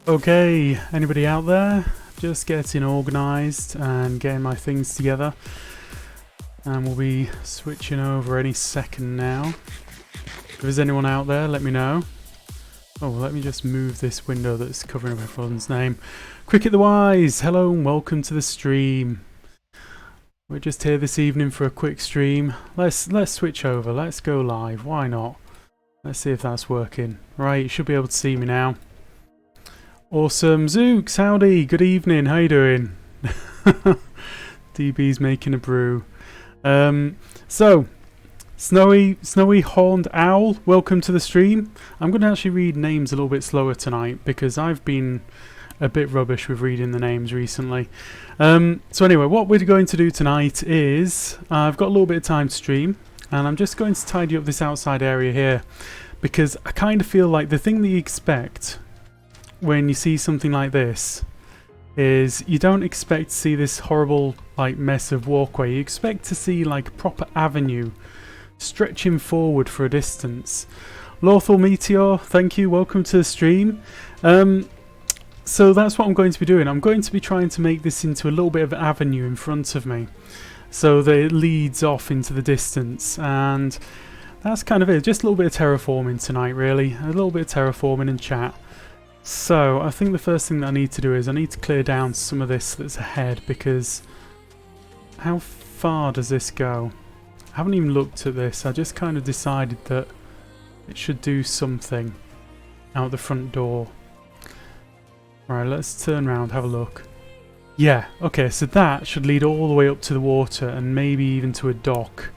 Okay, anybody out there? Just getting organised and getting my things together. And we'll be switching over any second now. If there's anyone out there, let me know. Oh, let me just move this window that's covering up everyone's name. Cricket the Wise, hello and welcome to the stream. We're just here this evening for a quick stream. Let's switch over, let's go live, why not? Let's see if that's working. Right, you should be able to see me now. Awesome, Zooks, howdy, good evening, how you doing? DB's making a brew. So, Snowy Horned Owl, welcome to the stream. I'm going to actually read names a little bit slower tonight because I've been a bit rubbish with reading the names recently. So anyway, what we're going to do tonight is, I've got a little bit of time to stream, and I'm just going to tidy up this outside area here because I kind of feel like the thing that you expect when you see something like this is you don't expect to see this horrible like mess of walkway. You expect to see like a proper avenue stretching forward for a distance. Lawful Meteor, thank you, welcome to the stream. So that's what I'm going to be doing. I'm going to be trying to make this into a little bit of an avenue in front of me so that it leads off into the distance, and that's kind of it. Just a little bit of terraforming tonight really, a little bit of terraforming and chat. So I think the first thing that I need to do is I need to clear down some of this that's ahead, because how far does this go? I haven't even looked at this. I just kind of decided that it should do something out the front door. Right, let's turn around, have a look. Yeah, okay, so that should lead all the way up to the water and maybe even to a dock.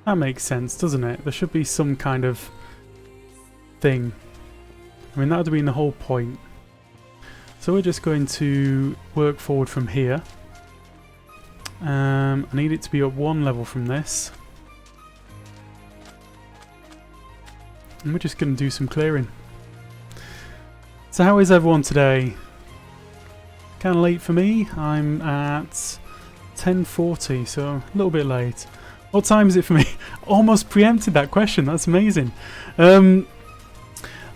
That makes sense, doesn't it? There should be some kind of thing. I mean, that would have been the whole point. So we're just going to work forward from here. I need it to be up one level from this. And we're just going to do some clearing. So how is everyone today? Kind of late for me. I'm at 10:40, so a little bit late. What time is it for me? Almost preempted that question. That's amazing.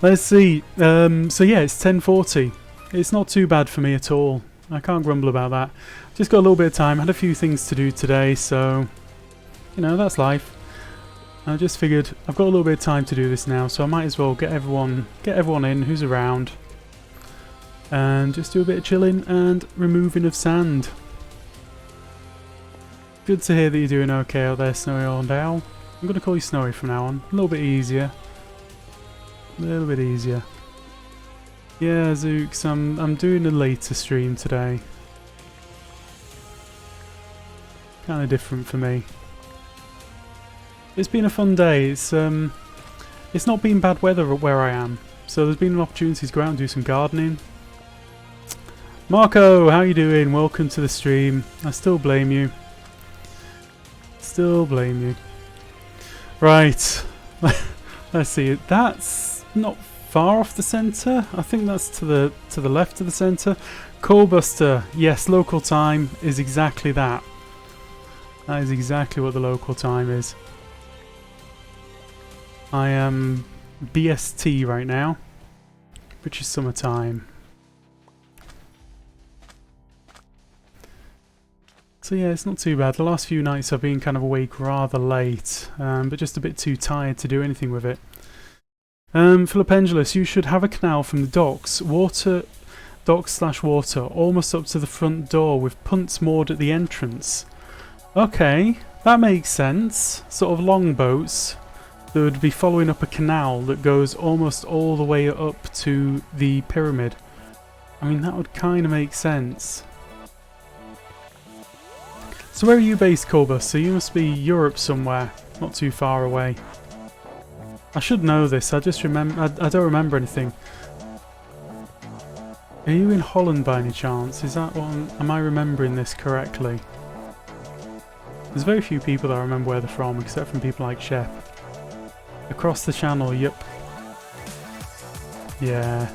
Let's see. So yeah, it's 10:40. It's not too bad for me at all. I can't grumble about that. Just got a little bit of time. Had a few things to do today, so you know, that's life. I just figured I've got a little bit of time to do this now, so I might as well get everyone in who's around, and just do a bit of chilling and removing of sand. Good to hear that you're doing okay out there, Snowy Horned Owl. I'm going to call you Snowy from now on. A little bit easier. A little bit easier. Yeah, Zooks, I'm doing a later stream today. Kind of different for me. It's been a fun day. It's not been bad weather where I am, so there's been an opportunity to go out and do some gardening. Marco, how you doing? Welcome to the stream. I still blame you. Still blame you. Right. Let's see. That's not far off the centre. I think that's to the left of the centre. Coalbuster. Yes, local time is exactly that. That is exactly what the local time is. I am BST right now, which is summertime. So yeah, it's not too bad. The last few nights I've been kind of awake rather late, but just a bit too tired to do anything with it. Philip Angelus, you should have a canal from the docks, docks/water, almost up to the front door with punts moored at the entrance. Okay, that makes sense. Sort of longboats that would be following up a canal that goes almost all the way up to the pyramid. I mean, that would kind of make sense. So where are you based, Corbus? So you must be Europe somewhere, not too far away. I should know this, I just remember, I don't remember anything. Are you in Holland by any chance? Is that one, am I remembering this correctly? There's very few people that I remember where they're from, except from people like Shep. Across the channel, yep. Yeah.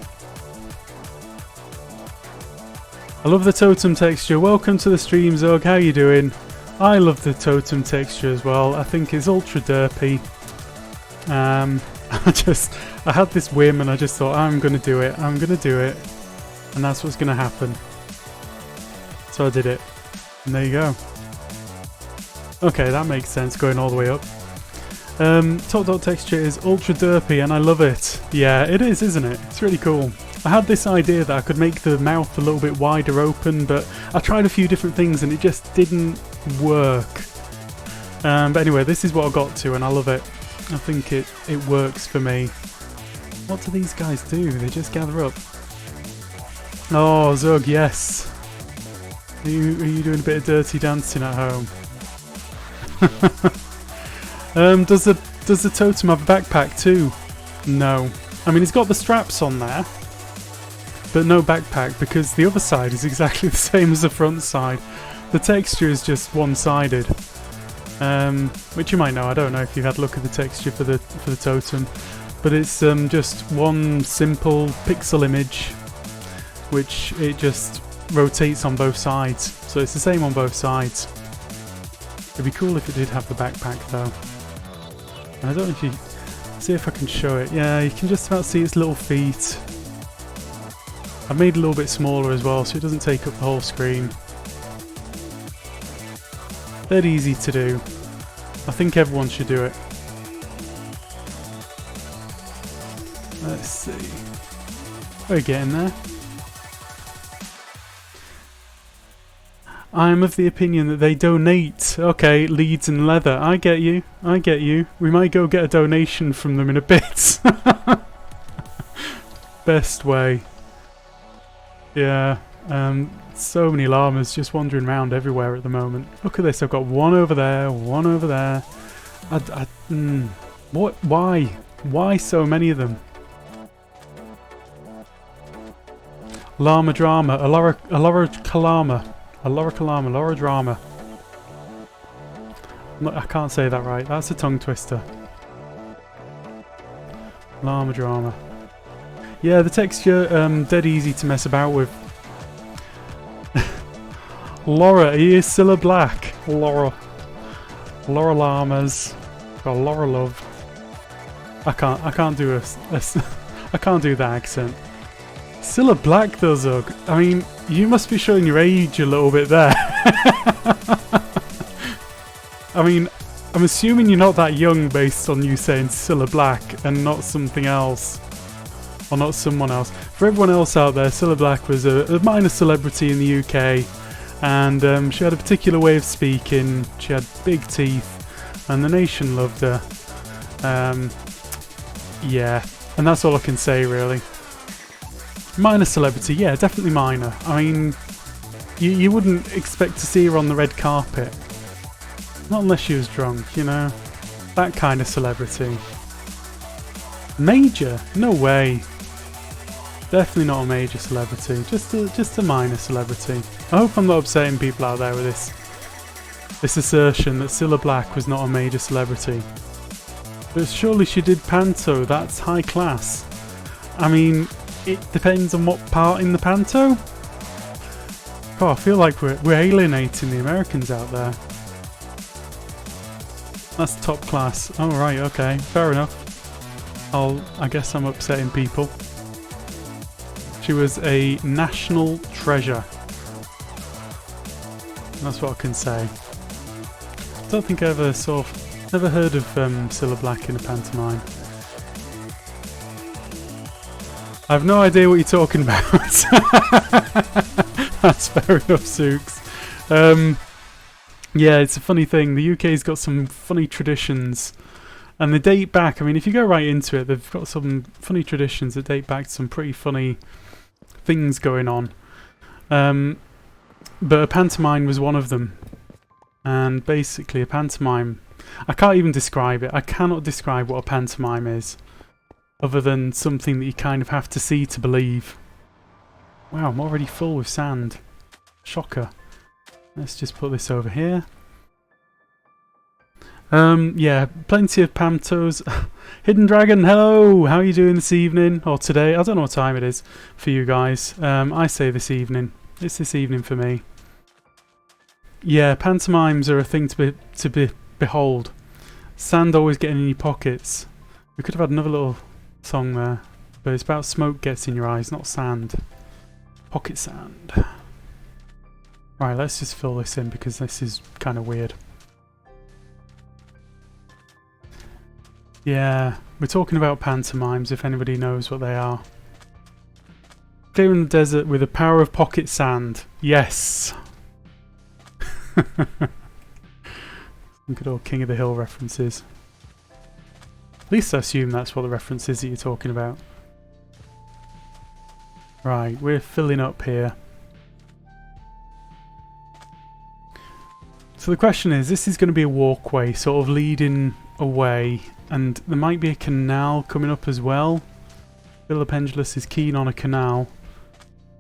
I love the totem texture. Welcome to the stream, Zog. How you doing? I love the totem texture as well. I think it's ultra derpy. I had this whim and I just thought, I'm going to do it. I'm going to do it. and that's what's going to happen. So I did it, and there you go. Okay, that makes sense, going all the way up. Top dot texture is ultra derpy, and I love it. Yeah, it is, isn't it? It's really cool. I had this idea that I could make the mouth a little bit wider open, but I tried a few different things and it just didn't work. But anyway, this is what I got to, and I love it. I think it works for me. What do these guys do? They just gather up. Oh, Zug, yes. Are you doing a bit of dirty dancing at home? Does the totem have a backpack too? No. I mean, it's got the straps on there, but no backpack, because the other side is exactly the same as the front side. The texture is just one-sided, which you might know. I don't know if you've had a look at the texture for the totem, but it's just one simple pixel image, which it just rotates on both sides. So it's the same on both sides. It'd be cool if it did have the backpack though. I don't know if you... see if I can show it. Yeah, you can just about see its little feet. I've made it a little bit smaller as well, so it doesn't take up the whole screen. They're easy to do. I think everyone should do it. Let's see. We're getting there. I'm of the opinion that they donate. Okay, leads and leather. I get you. I get you. We might go get a donation from them in a bit. Best way. Yeah. So many llamas just wandering around everywhere at the moment. Look at this. I've got one over there, one over there. What? Why? Why so many of them? Llama drama. Alora Kalama. Alora drama. I can't say that right. That's a tongue twister. Llama drama. Yeah, the texture, dead easy to mess about with. Laura, he is still a black. Laura llamas. Got Laura love. I can't do I can't do that accent. Still a black though, Zug. I mean, you must be showing your age a little bit there. I mean, I'm assuming you're not that young based on you saying Cilla Black and not something else. Or not someone else. For everyone else out there, Cilla Black was a minor celebrity in the UK, and she had a particular way of speaking. She had big teeth, and the nation loved her. Yeah, and that's all I can say really. Minor celebrity, yeah, definitely minor. I mean, you wouldn't expect to see her on the red carpet. Not unless she was drunk, you know? That kind of celebrity. Major? No way. Definitely not a major celebrity. Just a minor celebrity. I hope I'm not upsetting people out there with this assertion that Cilla Black was not a major celebrity. But surely she did panto, that's high class. I mean, it depends on what part in the panto. Oh, I feel like we're alienating the Americans out there. That's top class. Oh right, okay, fair enough. I guess I'm upsetting people. She was a national treasure. That's what I can say. I don't think I never heard of Cilla Black in a pantomime. I have no idea what you're talking about. That's fair enough, Sooks. Yeah, it's a funny thing. The UK's got some funny traditions, and they date back. I mean, if you go right into it, they've got some funny traditions that date back to some pretty funny things going on. But a pantomime was one of them. And basically, a pantomime, I can't even describe it. I cannot describe what a pantomime is, other than something that you kind of have to see to believe. Wow, I'm already full with sand. Shocker. Let's just put this over here. Yeah, plenty of pantos. Hidden Dragon, hello! How are you doing this evening? Or today? I don't know what time it is for you guys. I say this evening. It's this evening for me. Yeah, pantomimes are a thing to behold. Sand always getting in your pockets. We could have had another little song there. But it's about smoke gets in your eyes, not sand. Pocket sand. Right, let's just fill this in because this is kind of weird. Yeah, we're talking about pantomimes if anybody knows what they are. Clearing the desert with the power of pocket sand. Yes! Good old King of the Hill references. At least I assume that's what the reference is that you're talking about. Right, we're filling up here. So the question is, this is going to be a walkway, sort of leading away, and there might be a canal coming up as well. Philip Pendulous is keen on a canal,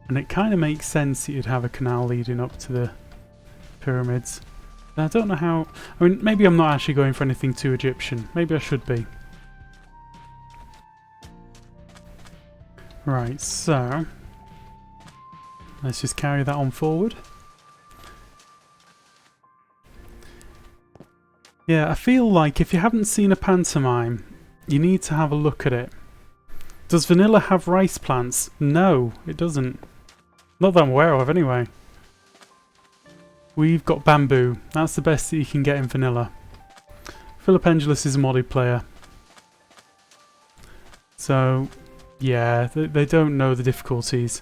and it kind of makes sense that you'd have a canal leading up to the pyramids. I don't know how... I mean, maybe I'm not actually going for anything too Egyptian. Maybe I should be. Right, so... let's just carry that on forward. Yeah, I feel like if you haven't seen a pantomime, you need to have a look at it. Does vanilla have rice plants? No, it doesn't. Not that I'm aware of, anyway. We've got bamboo. That's the best that you can get in vanilla. Philip Pendulous is a modded player. So, yeah, they don't know the difficulties.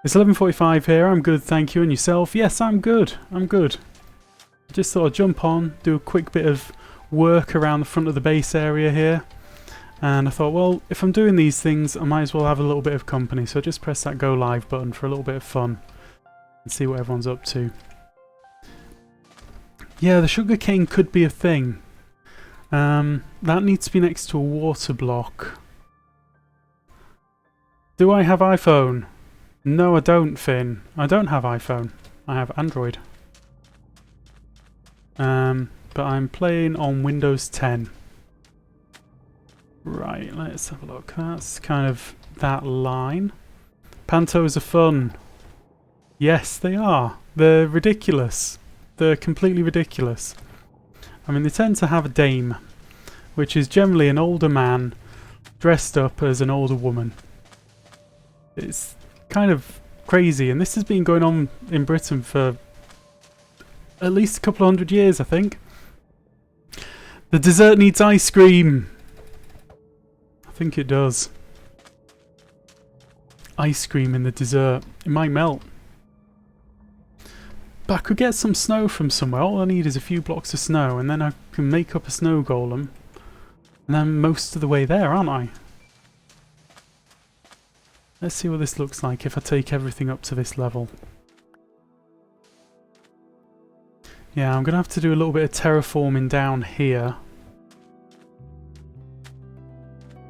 It's 11:45 here. I'm good, thank you. And yourself? Yes, I'm good. I'm good. I just thought I'd jump on, do a quick bit of work around the front of the base area here. And I thought, well, if I'm doing these things, I might as well have a little bit of company. So I just press that go live button for a little bit of fun and see what everyone's up to. Yeah, the sugar cane could be a thing. That needs to be next to a water block. Do I have iPhone? No, I don't, Finn. I don't have iPhone. I have Android. But I'm playing on Windows 10. Right, let's have a look. That's kind of that line. Pantos are fun. Yes, they are. They're ridiculous. They're completely ridiculous. I mean, they tend to have a dame, which is generally an older man dressed up as an older woman. It's kind of crazy, and this has been going on in Britain for at least a couple of 100 years, I think. The dessert needs ice cream. I think it does. Ice cream in the dessert. It might melt. But I could get some snow from somewhere. All I need is a few blocks of snow, and then I can make up a snow golem. And I'm most of the way there, aren't I? Let's see what this looks like if I take everything up to this level. Yeah, I'm going to have to do a little bit of terraforming down here.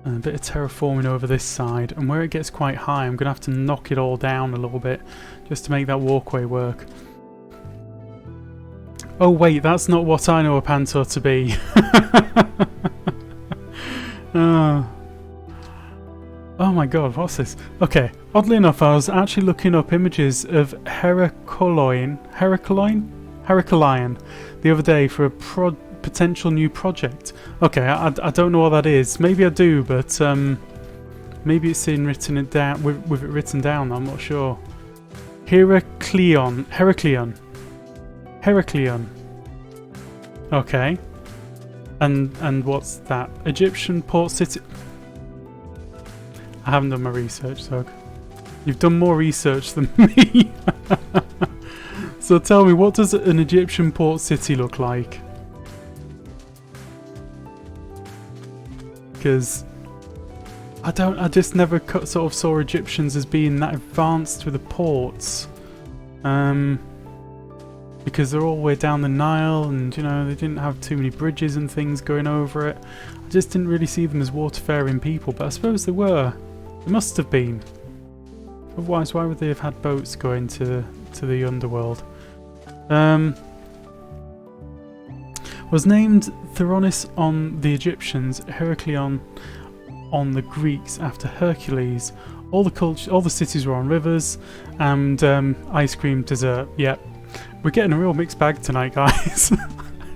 And a bit of terraforming over this side. And where it gets quite high, I'm going to have to knock it all down a little bit just to make that walkway work. Oh wait, that's not what I know a panto to be. Oh my god, what's this? Okay, oddly enough, I was actually looking up images of Heracleion the other day for a potential new project. Okay, I don't know what that is. Maybe I do, but maybe it's written it down with it written down. I'm not sure. Heracleion. Okay. And what's that? Egyptian port city. I haven't done my research, Zog. You've done more research than me. So tell me, what does an Egyptian port city look like? Because I just never sort of saw Egyptians as being that advanced with the ports. Because they're all the way down the Nile, and you know, they didn't have too many bridges and things going over it. I just didn't really see them as waterfaring people, but I suppose they were. They must have been. Otherwise, why would they have had boats going to the underworld? Was named Theronis on the Egyptians, Heracleion on the Greeks after Hercules. All the cities were on rivers, and ice cream dessert. Yep. We're getting a real mixed bag tonight, guys.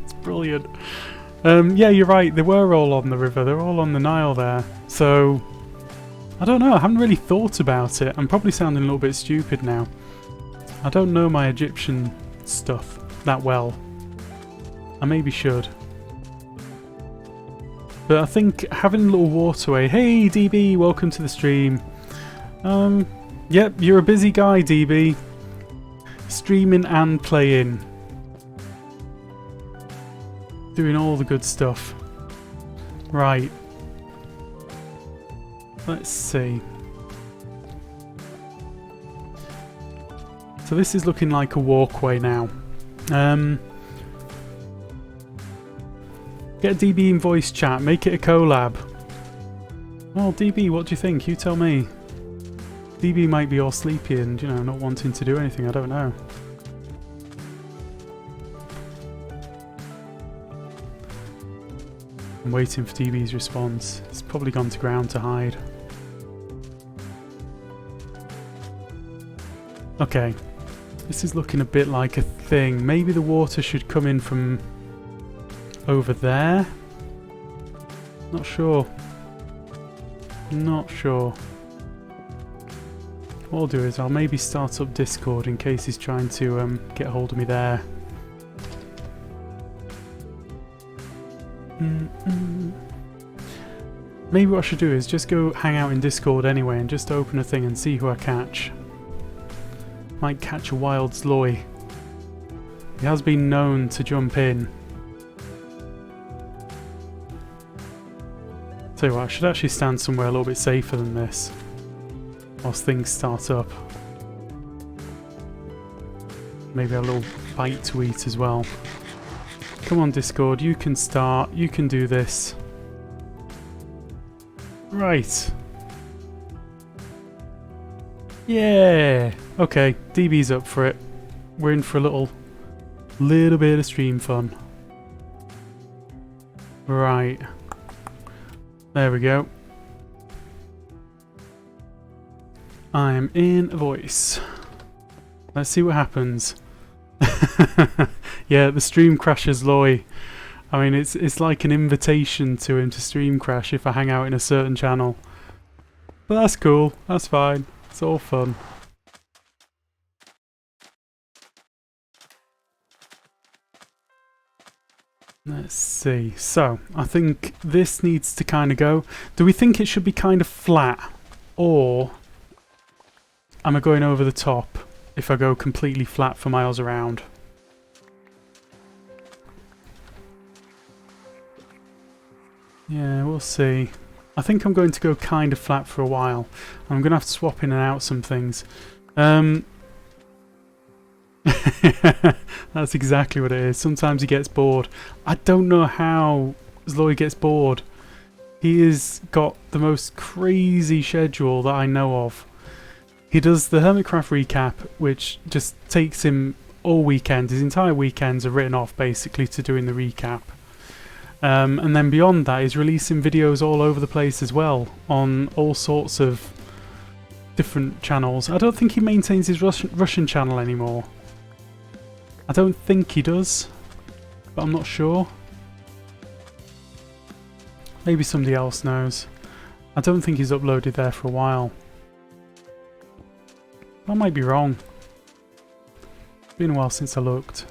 It's brilliant. Yeah, you're right. They were all on the river. They're all on the Nile there. So, I don't know, I haven't really thought about it. I'm probably sounding a little bit stupid now. I don't know my Egyptian stuff that well. I maybe should. But I think having a little waterway... Hey DB, welcome to the stream. Yep, you're a busy guy, DB. Streaming and playing. Doing all the good stuff. Right. Let's see. So this is looking like a walkway now. Get DB in voice chat, make it a collab. Well, DB, what do you think? You tell me. DB might be all sleepy and, you know, not wanting to do anything, I don't know. I'm waiting for DB's response. He's probably gone to ground to hide. Okay. This is looking a bit like a thing. Maybe the water should come in from over there? Not sure. Not sure. What I'll do is I'll maybe start up Discord in case he's trying to get hold of me there. Maybe what I should do is just go hang out in Discord anyway and just open a thing and see who I catch. Might catch a wild Sloy. He has been known to jump in. Tell you what, I should actually stand somewhere a little bit safer than this whilst things start up. Maybe a little bite to eat as well. Come on Discord, you can start, you can do this. Right. Yeah! Okay, DB's up for it. We're in for a little bit of stream fun. Right. There we go. I am in a voice. Let's see what happens. Yeah, the stream crashes Loy. I mean, it's like an invitation to him to stream crash if I hang out in a certain channel. But that's cool. That's fine. It's all fun. Let's see. So, I think this needs to kind of go. Do we think it should be kind of flat? Or am I going over the top if I go completely flat for miles around? Yeah, we'll see. I think I'm going to go kind of flat for a while. I'm going to have to swap in and out some things. That's exactly what it is. Sometimes he gets bored. I don't know how Zloy gets bored. He has got the most crazy schedule that I know of. He does the Hermitcraft recap, which just takes him all weekend. His entire weekends are written off basically to doing the recap. And then beyond that, he's releasing videos all over the place as well on all sorts of different channels. I don't think he maintains his Russian channel anymore. I don't think he does, but I'm not sure. Maybe somebody else knows. I don't think he's uploaded there for a while. I might be wrong. It's been a while since I looked.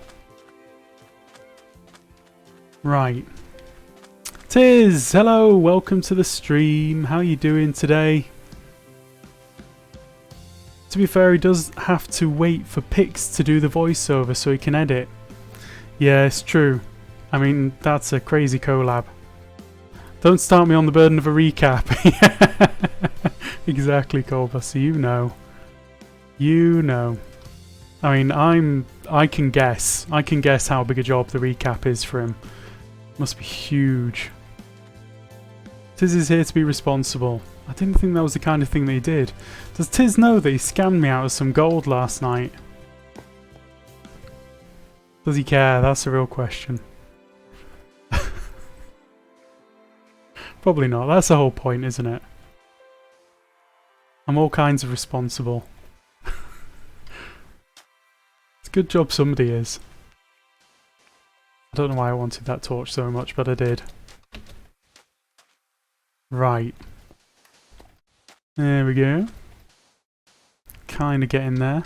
Right. Tiz! Hello! Welcome to the stream. How are you doing today? To be fair, he does have to wait for Pix to do the voiceover so he can edit. Yeah, it's true. I mean, that's a crazy collab. Don't start me on the burden of a recap. Exactly, Colbus. So you know. You know. I mean, I can guess. I can guess how big a job the recap is for him. Must be huge. Tiz is here to be responsible. I didn't think that was the kind of thing that he did. Does Tiz know that he scammed me out of some gold last night? Does he care? That's a real question. Probably not. That's the whole point, isn't it? I'm all kinds of responsible. It's a good job somebody is. I don't know why I wanted that torch so much, but I did. Right. There we go. Kind of getting there.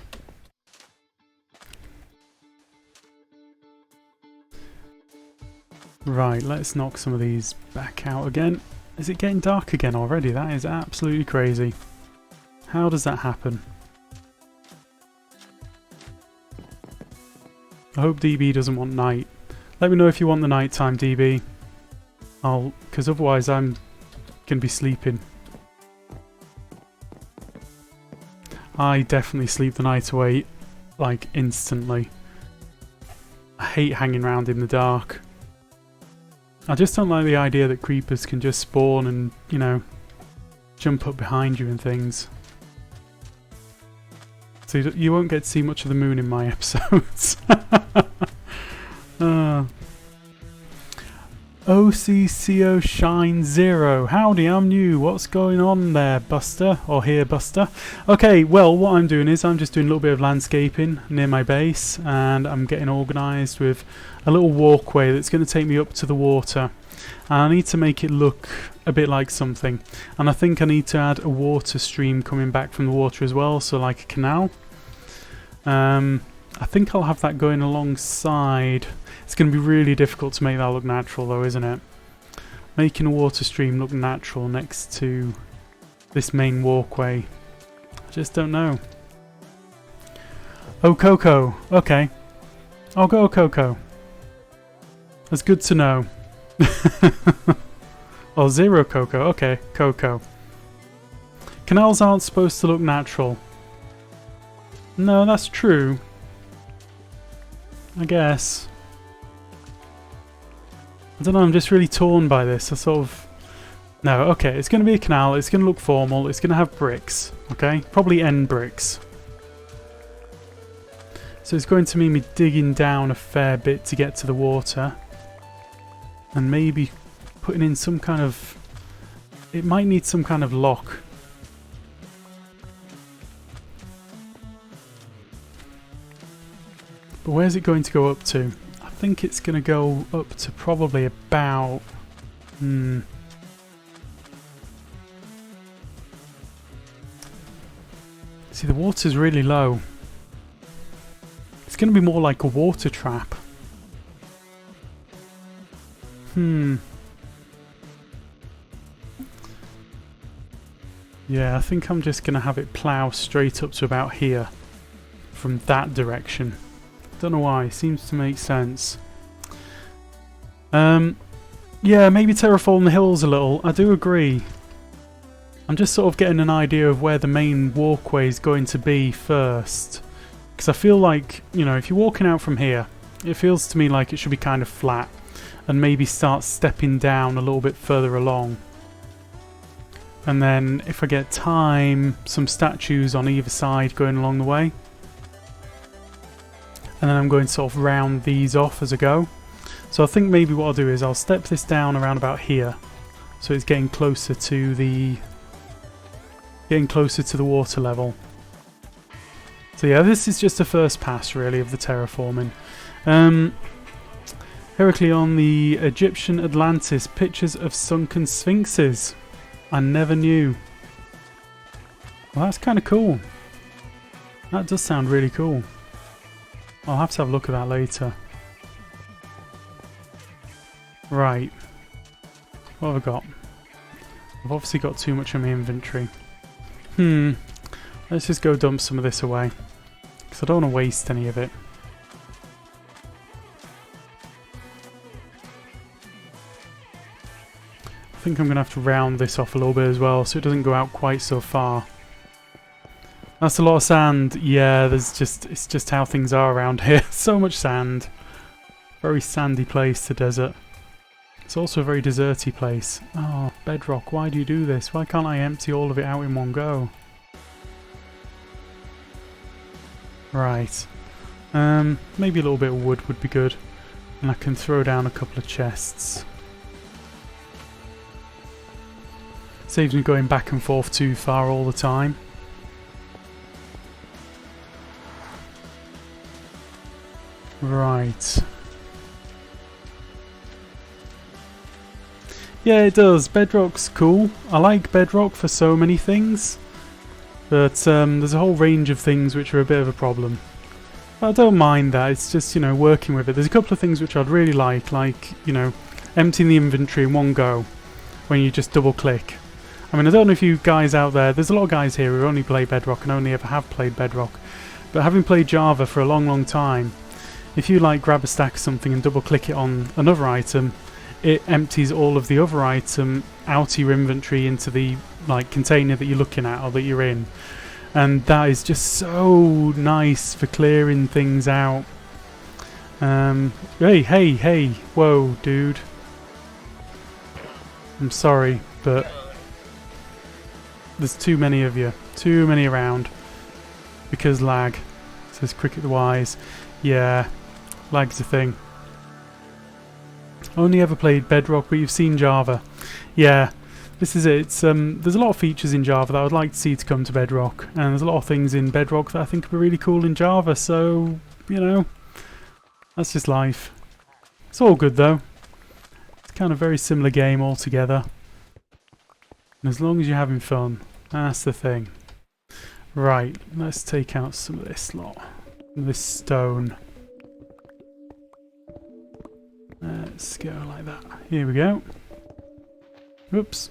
Right, let's knock some of these back out again. Is it getting dark again already? That is absolutely crazy. How does that happen? I hope DB doesn't want night. Let me know if you want the nighttime, DB. Because otherwise I'm going to be sleeping. I definitely sleep the night away, like, instantly. I hate hanging around in the dark. I just don't like the idea that creepers can just spawn and, you know, jump up behind you and things. So you won't get to see much of the moon in my episodes. OCCO Shine Zero. Howdy, I'm new. What's going on there, Buster? Or here, Buster? Okay, well, what I'm doing is I'm just doing a little bit of landscaping near my base, and I'm getting organised with a little walkway that's going to take me up to the water. And I need to make it look a bit like something. And I think I need to add a water stream coming back from the water as well, so like a canal. I think I'll have that going alongside. It's going to be really difficult to make that look natural though, isn't it? Making a water stream look natural next to this main walkway. I just don't know. Oh, Coco. Okay. I'll go Coco. That's good to know. Oh, zero Coco. Okay, Coco. Canals aren't supposed to look natural. No, that's true. I guess. I don't know, I'm just really torn by this. I sort of... No, okay, it's going to be a canal, it's going to look formal, it's going to have bricks, okay? Probably end bricks. So it's going to mean me digging down a fair bit to get to the water. And maybe putting in some kind of... It might need some kind of lock. But where's it going to go up to? I think it's going to go up to probably about... See, the water's really low. It's going to be more like a water trap. Yeah, I think I'm just going to have it plough straight up to about here. From that direction. Don't know why, seems to make sense. Yeah, maybe terraform the hills a little. I do agree. I'm just sort of getting an idea of where the main walkway is going to be first. Because I feel like, you know, if you're walking out from here, it feels to me like it should be kind of flat. And maybe start stepping down a little bit further along. And then, if I get time, some statues on either side going along the way. And then I'm going to sort of round these off as I go. So I think maybe what I'll do is I'll step this down around about here. So it's getting closer to the... water level. So yeah, this is just a first pass really of the terraforming. Heracleon, the Egyptian Atlantis, pictures of sunken sphinxes. I never knew. Well, that's kind of cool. That does sound really cool. I'll have to have a look at that later. Right. What have I got? I've obviously got too much in my inventory. Let's just go dump some of this away. Because I don't want to waste any of it. I think I'm going to have to round this off a little bit as well so it doesn't go out quite so far. That's a lot of sand. Yeah, it's just how things are around here. So much sand. Very sandy place, the desert. It's also a very deserty place. Oh, Bedrock, why do you do this? Why can't I empty all of it out in one go? Right. Maybe a little bit of wood would be good. And I can throw down a couple of chests. Saves me going back and forth too far all the time. Right. Yeah, it does. Bedrock's cool. I like Bedrock for so many things, but there's a whole range of things which are a bit of a problem. But I don't mind that. It's just, you know, working with it. There's a couple of things which I'd really like, you know, emptying the inventory in one go when you just double click. I mean, I don't know if you guys out there, there's a lot of guys here who only play Bedrock and only ever have played Bedrock, but having played Java for a long time, if you like grab a stack of something and double click it on another item, it empties all of the other item out of your inventory into the like container that you're looking at or that you're in, and that is just so nice for clearing things out. Hey, whoa, dude. I'm sorry, but there's too many of you. Too many around. Because lag. Says Cricket the Wise. Yeah, lag's a thing. Only ever played Bedrock, but you've seen Java. Yeah, this is it. It's, there's a lot of features in Java that I would like to see to come to Bedrock, and there's a lot of things in Bedrock that I think would be really cool in Java, so, you know, that's just life. It's all good though. It's kind of a very similar game altogether. And as long as you're having fun, that's the thing. Right, let's take out some of this lot. This stone. Let's go like that. Here we go. Oops.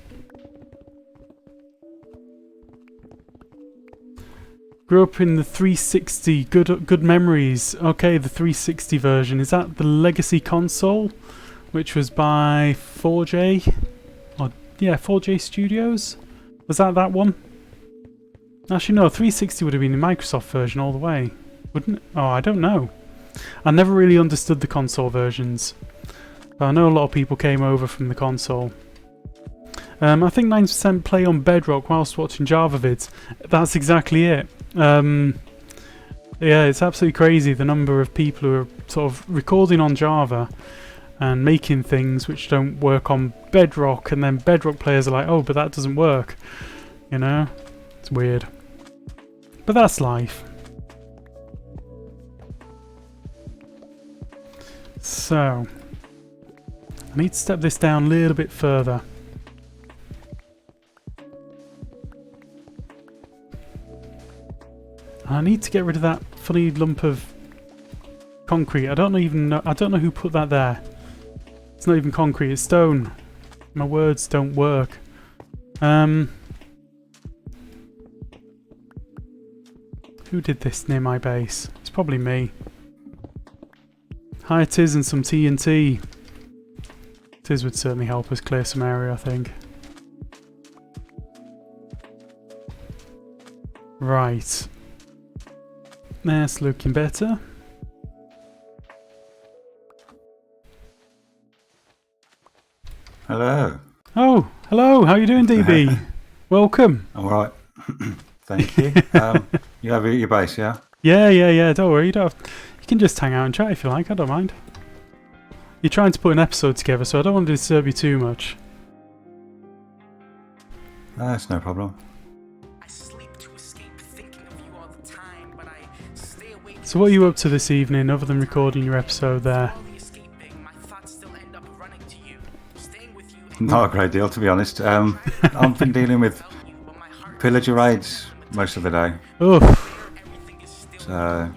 Grew up in the 360. Good memories. Okay, the 360 version. Is that the Legacy console? Which was by 4J? Or, yeah, 4J Studios? Was that one? Actually, no, 360 would have been the Microsoft version all the way. Wouldn't it? Oh, I don't know. I never really understood the console versions. But I know a lot of people came over from the console. I think 90% play on Bedrock whilst watching Java vids. That's exactly it. Yeah, it's absolutely crazy the number of people who are sort of recording on Java and making things which don't work on Bedrock, and then Bedrock players are like, oh, but that doesn't work. You know? It's weird. But that's life. So, I need to step this down a little bit further. I need to get rid of that funny lump of concrete. I don't know who put that there. It's not even concrete, it's stone. My words don't work. Who did this near my base? It's probably me. Hi Tiz and some TNT. Tiz would certainly help us clear some area, I think. Right. That's looking better. Hello. Oh, hello. How are you doing, DB? Welcome. All right. Thank you. You have your base, yeah? Yeah. Don't worry. You can just hang out and chat if you like. I don't mind. You're trying to put an episode together, so I don't want to disturb you too much. That's no problem. So what are you up to this evening, other than recording your episode there? Not a great deal, to be honest. I've been dealing with pillager raids most of the day. Oof. So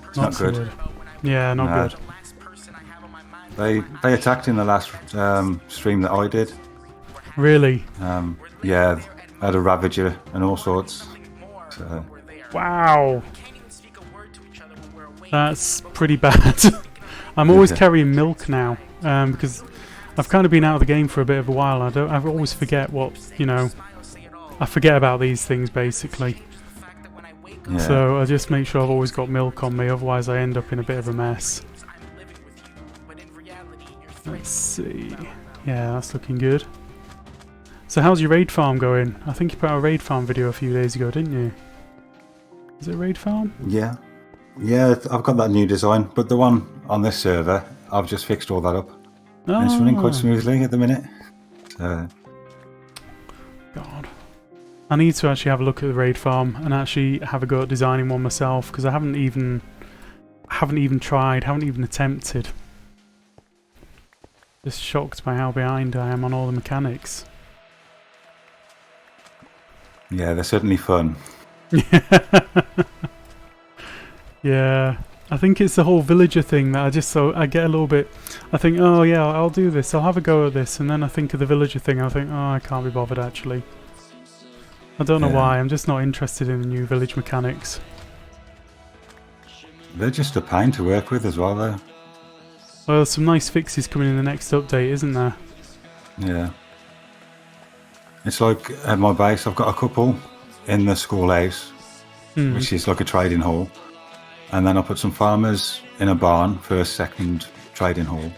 it's not good. Good. Yeah, not good. They attacked in the last stream that I did. Really? Yeah, I had a Ravager and all sorts. So. Wow. That's pretty bad. I'm always carrying milk now, because I've kind of been out of the game for a bit of a while. I always forget what, you know, I forget about these things basically. Yeah. So I just make sure I've always got milk on me, otherwise I end up in a bit of a mess. Let's see. Yeah, that's looking good. So how's your raid farm going? I think you put out a raid farm video a few days ago, didn't you? Is it a raid farm? Yeah. Yeah, I've got that new design, but the one on this server, I've just fixed all that up. Oh. And it's running quite smoothly at the minute. So. God. I need to actually have a look at the raid farm and actually have a go at designing one myself, because I haven't even tried, haven't even attempted. Just shocked by how behind I am on all the mechanics. Yeah, they're certainly fun. Yeah, I think it's the whole villager thing that I get a little bit. I think, oh yeah, I'll do this. I'll have a go at this, and then I think of the villager thing. I think, oh, I can't be bothered actually. I don't know why. I'm just not interested in the new village mechanics. They're just a pain to work with as well, though. Well, there's some nice fixes coming in the next update, isn't there? Yeah. It's like at my base, I've got a couple in the schoolhouse, which is like a trading hall. And then I put some farmers in a barn for a second trading hall.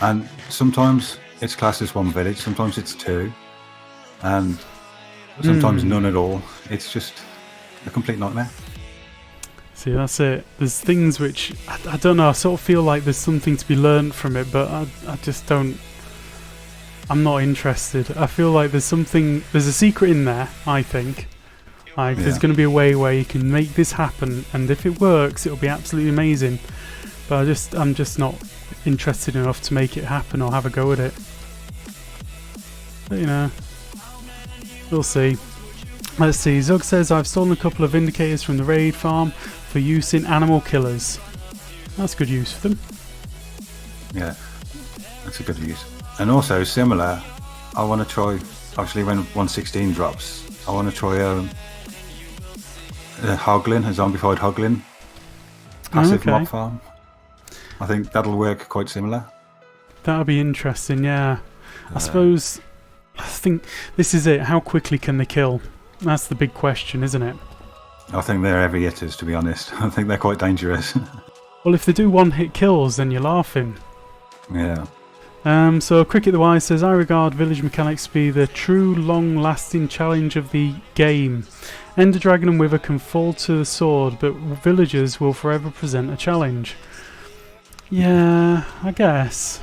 And sometimes it's classed as one village, sometimes it's two. And sometimes none at all. It's just a complete nightmare. See, that's it. There's things which, I don't know, I sort of feel like there's something to be learned from it, but I just don't, I'm not interested. I feel like there's a secret in there, I think. Like, there's going to be a way where you can make this happen, and if it works, it'll be absolutely amazing. But I'm just not interested enough to make it happen or have a go at it. But, you know, we'll see. Let's see. Zug says, I've stolen a couple of indicators from the raid farm for use in animal killers. That's good use for them. Yeah, that's a good use. And also, similar, I want to try, obviously when 116 drops, I want to try hoglin, a zombified hoglin passive mob farm. I think that'll work quite similar. That'll be interesting, yeah. I think this is it. How quickly can they kill? That's the big question, isn't it? I think they're heavy hitters, to be honest. I think they're quite dangerous. Well, if they do one-hit kills, then you're laughing. Yeah. So Cricket the Wise says, I regard village mechanics to be the true long-lasting challenge of the game. Ender Dragon and Wither can fall to the sword, but villagers will forever present a challenge. Yeah, I guess.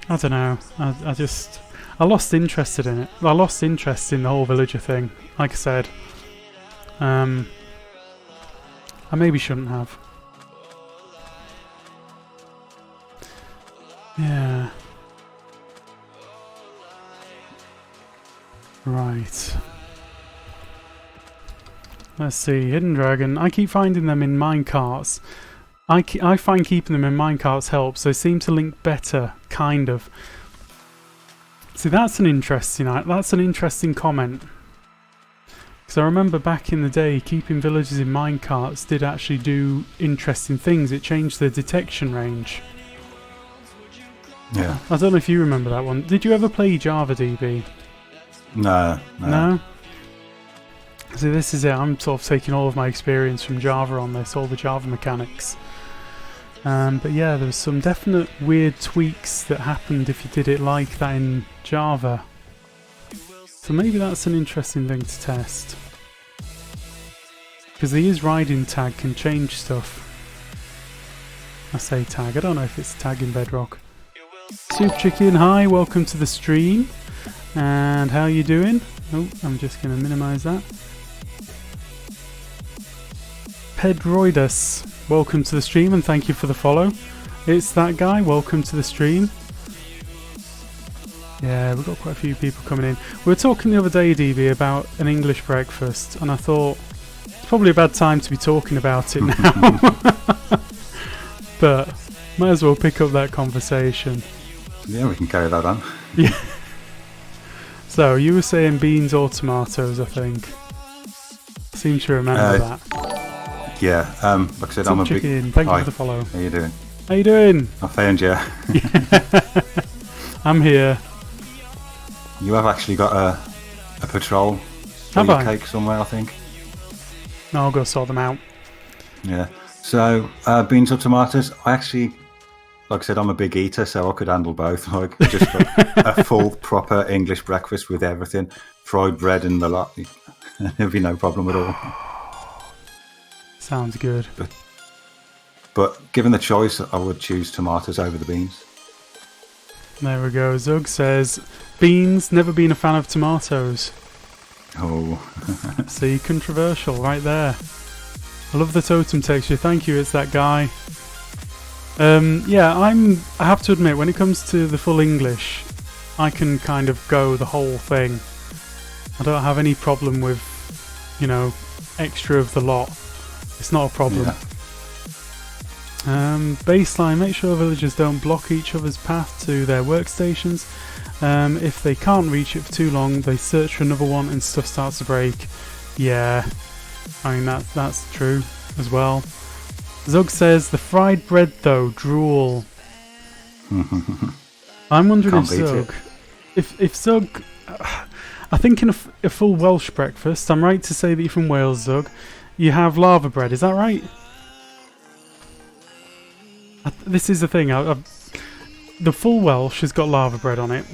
I don't know. I lost interest in it. I lost interest in the whole villager thing, like I said. I maybe shouldn't have. Yeah. Right. Let's see. Hidden Dragon. I keep finding them in minecarts. I find keeping them in minecarts helps. They seem to link better, kind of. See, that's an interesting comment. Because I remember back in the day, keeping villagers in minecarts did actually do interesting things. It changed the detection range. Yeah. I don't know if you remember that one. Did you ever play Java DB? No. No? See, this is it. I'm sort of taking all of my experience from Java on this, all the Java mechanics. But yeah, there was some definite weird tweaks that happened if you did it like that in Java. So maybe that's an interesting thing to test. Because the isRiding tag can change stuff. I say tag, I don't know if it's a tag in Bedrock. Soup Chicken, hi, welcome to the stream. And how you doing? Oh, I'm just going to minimise that. Pedroidus, welcome to the stream and thank you for the follow. It's that guy, welcome to the stream. Yeah, we've got quite a few people coming in. We were talking the other day, DB, about an English breakfast, and I thought it's probably a bad time to be talking about it now. But might as well pick up that conversation. Yeah, we can carry that on. Yeah. So, you were saying beans or tomatoes, I think. I seem to remember that. Yeah, like I said, I'm a big... Thank you for the follow. How you doing? How you doing? I found you. I'm here. You have actually got a patrol cake somewhere, I think. No, I'll go sort them out. Yeah. So, beans or tomatoes, I actually... Like I said, I'm a big eater, so I could handle both. Like, just a full, proper English breakfast with everything. Fried bread and the lot. There'd be no problem at all. Sounds good. But given the choice, I would choose tomatoes over the beans. There we go. Zug says, beans, never been a fan of tomatoes. Oh. See, controversial right there. I love the totem texture. Thank you, it's that guy. Yeah, I have to admit, when it comes to the full English, I can kind of go the whole thing. I don't have any problem with, you know, extra of the lot. It's not a problem. Yeah. Baseline, make sure villagers don't block each other's path to their workstations. If they can't reach it for too long, they search for another one and stuff starts to break. Yeah, I mean that's true as well. Zug says, the fried bread though, drool. I'm wondering if Zug... I think in a full Welsh breakfast, I'm right to say that you're from Wales, Zug, you have lava bread, is that right? This is the thing, the full Welsh has got lava bread on it,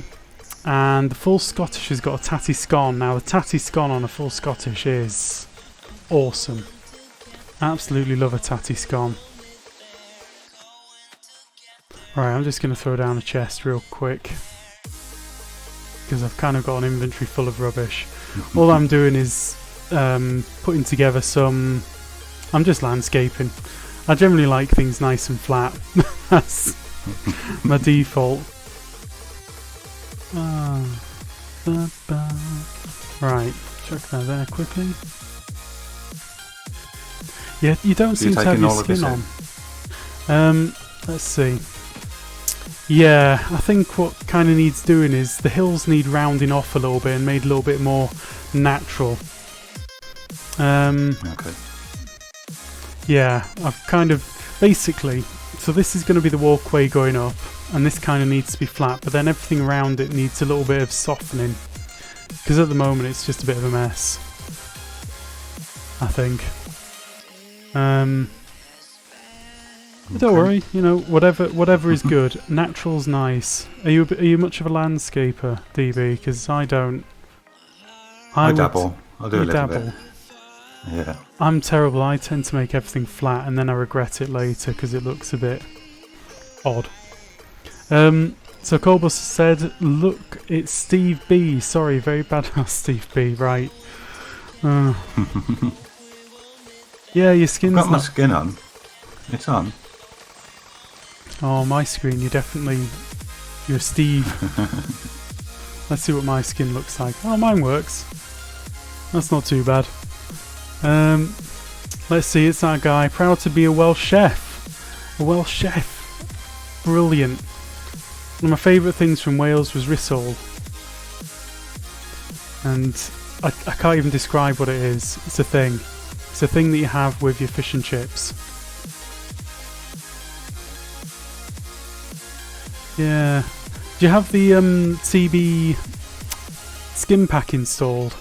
and the full Scottish has got a tatty scone. Now the tatty scone on a full Scottish is awesome. Absolutely love a tatty scone. Right, I'm just going to throw down a chest real quick, because I've kind of got an inventory full of rubbish. All I'm doing is putting together some... I'm just landscaping. I generally like things nice and flat. That's my default. Right, chuck that there quickly. Yeah, you don't seem to have your skin on. Let's see. Yeah, I think what kind of needs doing is the hills need rounding off a little bit and made a little bit more natural. Okay. Yeah, I've kind of... Basically, so this is going to be the walkway going up, and this kind of needs to be flat, but then everything around it needs a little bit of softening. Because at the moment it's just a bit of a mess, I think. But don't worry, you know, whatever is good. Natural's nice. Are you much of a landscaper, DB? Because I don't. I dabble. I'll do a little bit. Yeah. I'm terrible. I tend to make everything flat, and then I regret it later because it looks a bit odd. So Colbus said, "Look, it's Steve B. Sorry, very bad, Steve B. Right? Yeah, your skin's I've got my skin on. It's on. Oh, my screen, you're Steve. Let's see what my skin looks like. Oh, mine works. That's not too bad. Let's see, it's our guy. Proud to be a Welsh chef. A Welsh chef. Brilliant. One of my favourite things from Wales was rissole. And I can't even describe what it is. It's a thing. It's a thing that you have with your fish and chips. Yeah. Do you have the CB skim pack installed?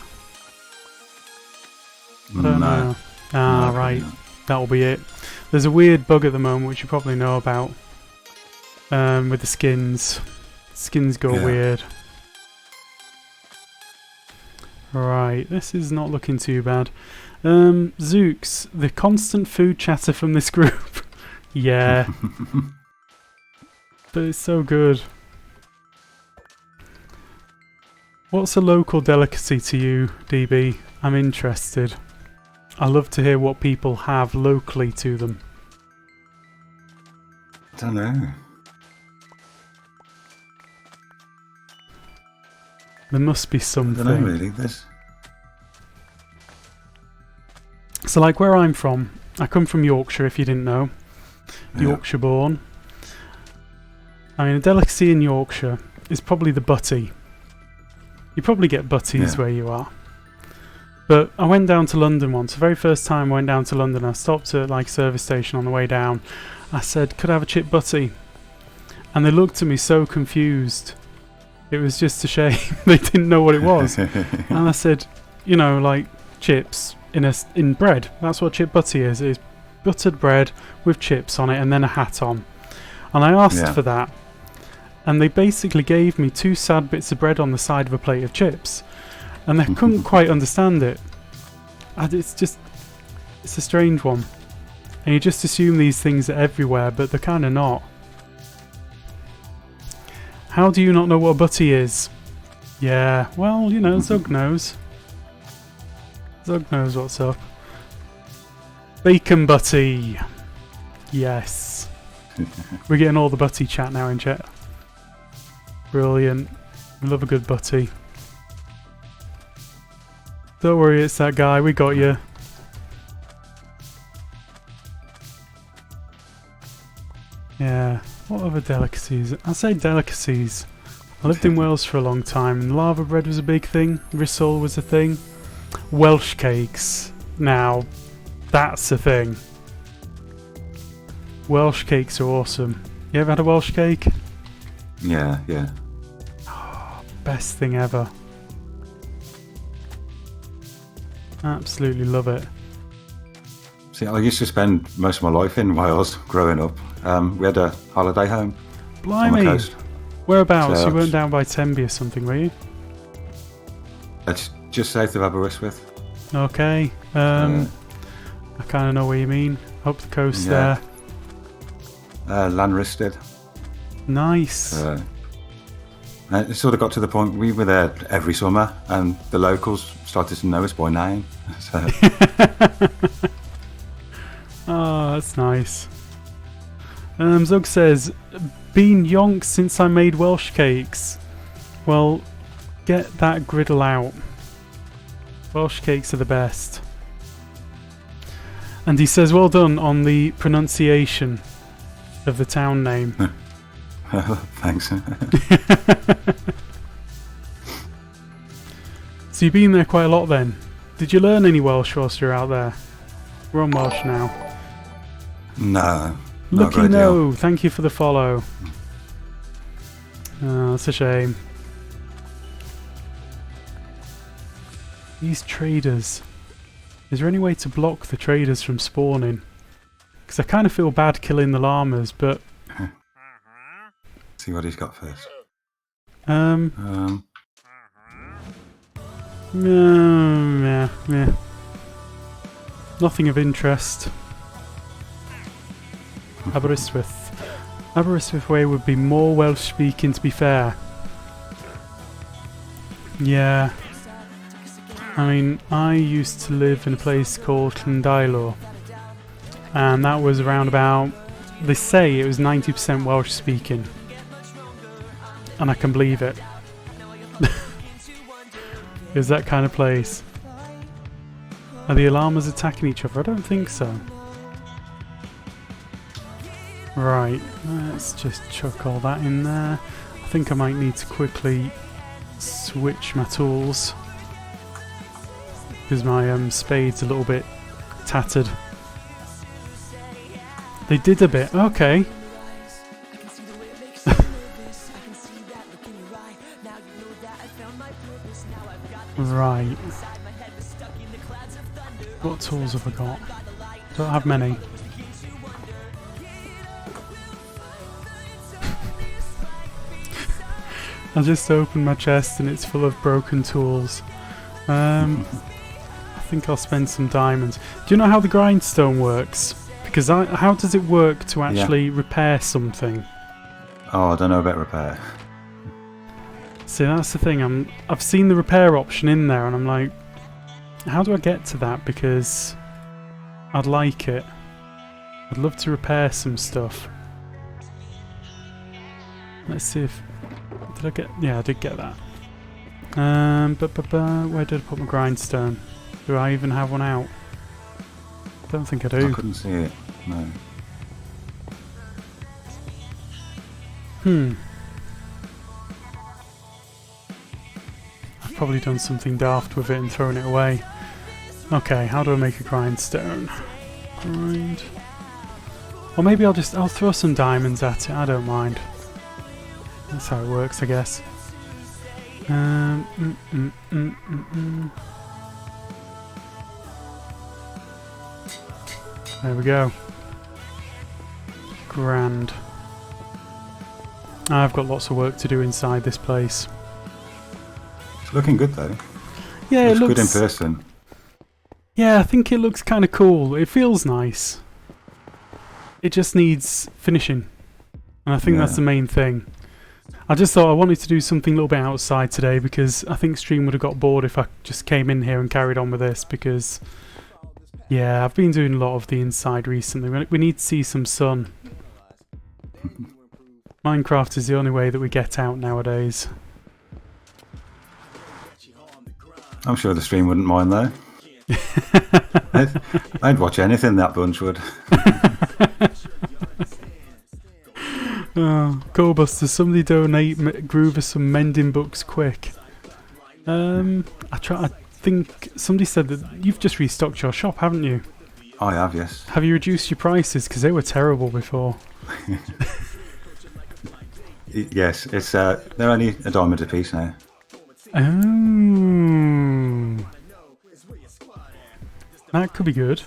I don't know. Ah, right. That'll be it. There's a weird bug at the moment, which you probably know about, with the skins. Skins go weird. Right, this is not looking too bad. Zooks, the constant food chatter from this group. Yeah. But it's so good. What's a local delicacy to you, DB? I'm interested. I love to hear what people have locally to them. I don't know. There must be something. I don't know really. So like where I'm from, I come from Yorkshire if you didn't know. Yorkshire born. I mean, a delicacy in Yorkshire is probably the butty. You probably get butties where you are. But I went down to London once. The very first time I went down to London, I stopped at like a service station on the way down. I said, could I have a chip butty? And they looked at me so confused. It was just a shame. They didn't know what it was. And I said, you know, like chips in bread. That's what chip butty is. It's buttered bread with chips on it and then a hat on. And I asked for that. And they basically gave me 2 sad bits of bread on the side of a plate of chips. And they couldn't quite understand it. And it's a strange one. And you just assume these things are everywhere, but they're kind of not. How do you not know what a butty is? Yeah, well, you know, Zug knows. Zug knows what's up. Bacon butty. Yes. We're getting all the butty chat now in chat. Brilliant. We love a good butty. Don't worry, it's that guy. We got you. Yeah. What other delicacies? I say delicacies. I lived in Wales for a long time, and lava bread was a big thing. Rissole was a thing. Welsh cakes. Now, that's a thing. Welsh cakes are awesome. You ever had a Welsh cake? Yeah. Oh, best thing ever. Absolutely love it. See, I used to spend most of my life in Wales growing up. We had a holiday home on the Blimey! coast. Whereabouts? So You weren't down by Tenby or something, were you? It's just south of Aberystwyth. Okay. I kind of know what you mean. Up the coast there. Llanrhysted. Nice. It sort of got to the point we were there every summer, and the locals started to know us by name. So. Oh, that's nice. Zug says, been yonks since I made Welsh cakes. Well, get that griddle out. Welsh cakes are the best. And he says, well done on the pronunciation of the town name. Thanks. So you've been there quite a lot then. Did you learn any Welsh whilst you're out there? We're on Welsh now. No. Lucky no, thank you for the follow. Oh, that's a shame. These traders. Is there any way to block the traders from spawning? Because I kind of feel bad killing the llamas, but... See what he's got first. Yeah. Nothing of interest. Aberystwyth way would be more Welsh speaking, to be fair. Yeah. I mean, I used to live in a place called Llandailo, and that was around about, they say it was 90% Welsh speaking, and I can believe it. It was that kind of place. Are the llamas attacking each other? I don't think so. Right, let's just chuck all that in there. I think I might need to quickly switch my tools, because my spade's a little bit tattered. They did a bit, okay. Right. What tools have I got? Don't have many. I just opened my chest and it's full of broken tools. I think I'll spend some diamonds. Do you know how the grindstone works? Because how does it work to actually repair something? Oh, I don't know about repair. See, that's the thing. I've seen the repair option in there, and I'm like, how do I get to that? Because I'd like it. I'd love to repair some stuff. Let's see if... Did I get... Yeah, I did get that. Where did I put my grindstone? Do I even have one out? Don't think I do. I couldn't see it, no. I've probably done something daft with it and thrown it away. Okay, how do I make a grindstone? Grind. Or maybe I'll throw some diamonds at it, I don't mind. That's how it works, I guess. There we go. Grand. I've got lots of work to do inside this place. It's looking good though. Yeah, it looks good in person. Yeah, I think it looks kind of cool. It feels nice. It just needs finishing. And I think that's the main thing. I just thought I wanted to do something a little bit outside today, because I think stream would have got bored if I just came in here and carried on with this, because yeah, I've been doing a lot of the inside recently. We need to see some sun. Minecraft is the only way that we get out nowadays. I'm sure the stream wouldn't mind though. I'd watch anything that bunch would. Oh, Goldbuster, somebody donate Groover some mending books quick. I think somebody said that you've just restocked your shop, haven't you? I have, yes. Have you reduced your prices? Because they were terrible before. Yes, it's they're only $1 a piece now. Oh, that could be good.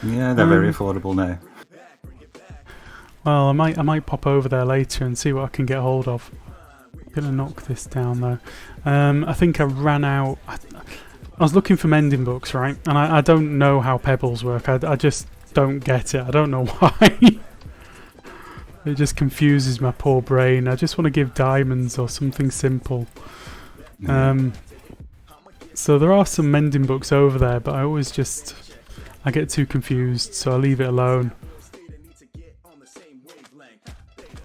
Yeah, they're very affordable now. Well, I might pop over there later and see what I can get hold of. I'm gonna knock this down though. I think I ran out. I was looking for mending books, right? And I don't know how pebbles work. I just don't get it. I don't know why. It just confuses my poor brain. I just want to give diamonds or something simple. So there are some mending books over there, but I get too confused, so I leave it alone.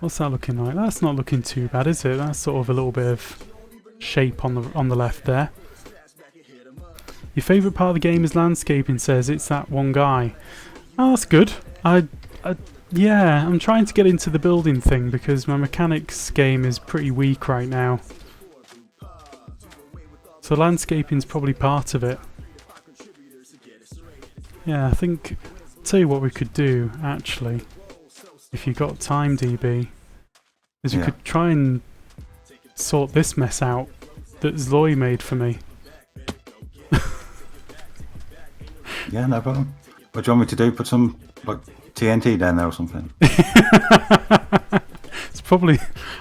What's that looking like? That's not looking too bad, is it? That's sort of a little bit of shape on the left there. Your favourite part of the game is landscaping, says it's that one guy. Oh, that's good. Yeah, I'm trying to get into the building thing because my mechanics game is pretty weak right now. So landscaping's probably part of it. Yeah, I think... tell you what we could do, actually, if you got time, DB, is we could try and sort this mess out that Zloy made for me. Yeah, no problem. What do you want me to do? Put some like TNT down there or something? It's probably...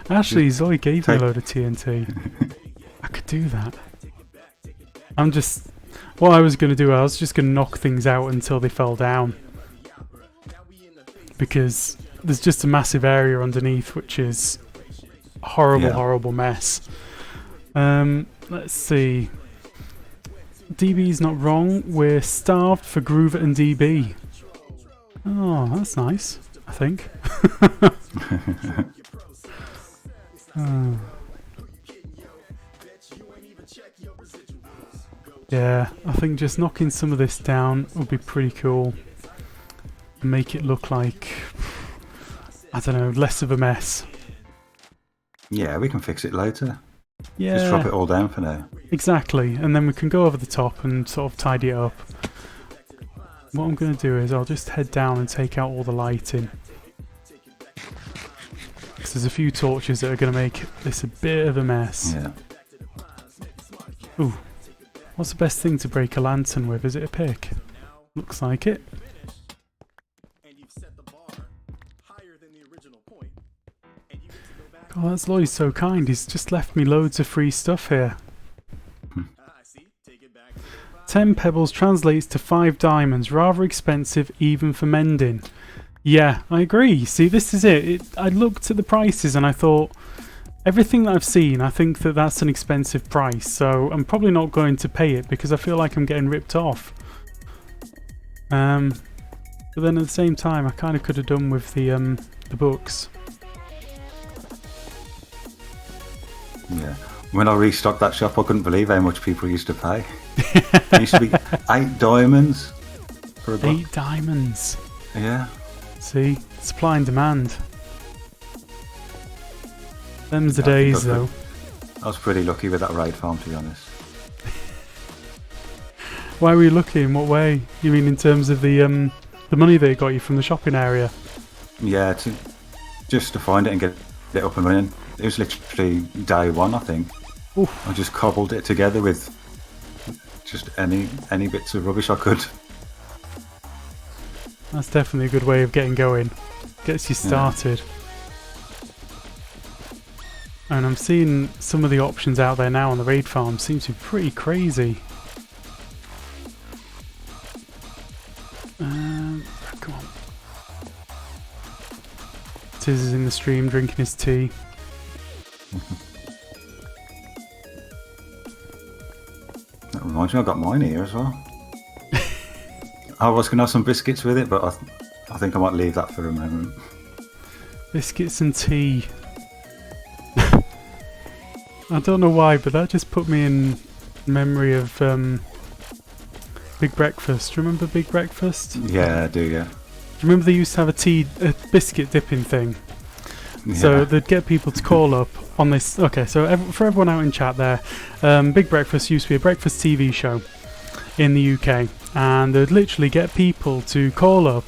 Actually, Zoe gave me a load of TNT. I could do that. I'm just... What I was going to do, I was just going to knock things out until they fell down. Because there's just a massive area underneath, which is a horrible, horrible mess. Let's see. DB's not wrong. We're starved for Groover and DB. Oh, that's nice, I think. Yeah, I think just knocking some of this down would be pretty cool. And make it look like, I don't know, less of a mess. Yeah, we can fix it later. Yeah. Just drop it all down for now. Exactly, and then we can go over the top and sort of tidy it up. What I'm going to do is I'll just head down and take out all the lighting. Because there's a few torches that are going to make this a bit of a mess. Yeah. Ooh. What's the best thing to break a lantern with? Is it a pick? Looks like it. God, that's Lloyd's so kind. He's just left me loads of free stuff here. 10 pebbles translates to 5 diamonds. Rather expensive even for mending. Yeah, I agree. See, this is it. I looked at the prices and I thought, everything that I've seen, I think that that's an expensive price. So I'm probably not going to pay it because I feel like I'm getting ripped off. But then at the same time, I kind of could have done with the books. Yeah. When I restocked that shop, I couldn't believe how much people used to pay. It used to be 8 diamonds for a book. 8 diamonds. Yeah. See, supply and demand. Them's the days, though. I was pretty lucky with that raid farm, to be honest. Why were you lucky? In what way? You mean in terms of the money they got you from the shopping area? Yeah, just to find it and get it up and running. It was literally day one, I think. Oof. I just cobbled it together with just any bits of rubbish I could. That's definitely a good way of getting going. Gets you started. Yeah. And I'm seeing some of the options out there now on the raid farm seem to be pretty crazy. Come on. Tiz is in the stream drinking his tea. That reminds me, I got mine here as well. I was going to have some biscuits with it, but I think I might leave that for a moment. Biscuits and tea. I don't know why, but that just put me in memory of Big Breakfast. Remember Big Breakfast? Yeah, I do, yeah. Do you remember they used to have a biscuit dipping thing? Yeah. So they'd get people to call up on this. Okay, so for everyone out in chat there, Big Breakfast used to be a breakfast TV show in the UK, and they'd literally get people to call up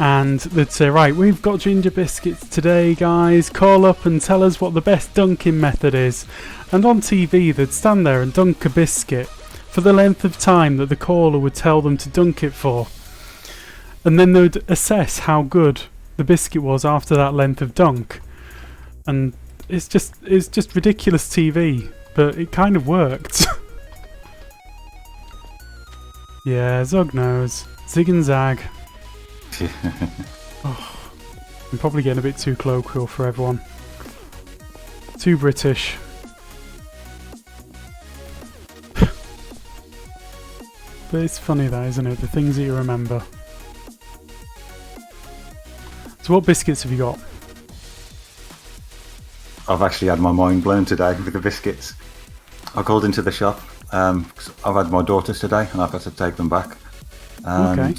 and they'd say, right, we've got ginger biscuits today, guys, call up and tell us what the best dunking method is. And on TV they'd stand there and dunk a biscuit for the length of time that the caller would tell them to dunk it for, and then they'd assess how good the biscuit was after that length of dunk. And it's just ridiculous TV, but it kind of worked. Yeah, Zug knows. Zig and Zag. Oh, I'm probably getting a bit too colloquial for everyone. Too British. But it's funny that, isn't it? The things that you remember. So what biscuits have you got? I've actually had my mind blown today with the biscuits. I called into the shop. 'Cause I've had my daughters today and I've had to take them back. Okay.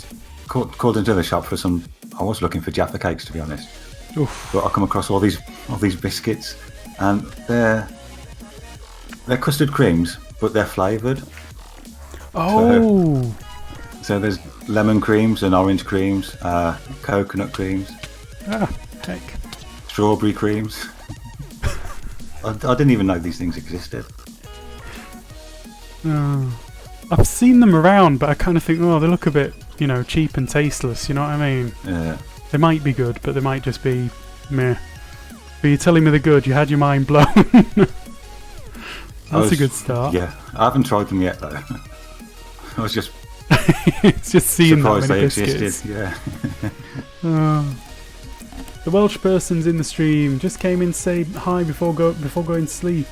Called into the shop for some. I was looking for Jaffa cakes, to be honest. Oof. But I come across all these biscuits, and they're custard creams, but they're flavoured. Oh. So there's lemon creams and orange creams, coconut creams, Heck. strawberry creams. I didn't even know these things existed. I've seen them around, but I kind of think, oh, they look a bit, cheap and tasteless. You know what I mean? Yeah. They might be good, but they might just be meh. But you're telling me they're good. You had your mind blown. That's a good start. Yeah, I haven't tried them yet though. I was just it's just seeing that surprised many they biscuits. existed. Yeah. The Welsh person's in the stream. Just came in to say hi before going to sleep.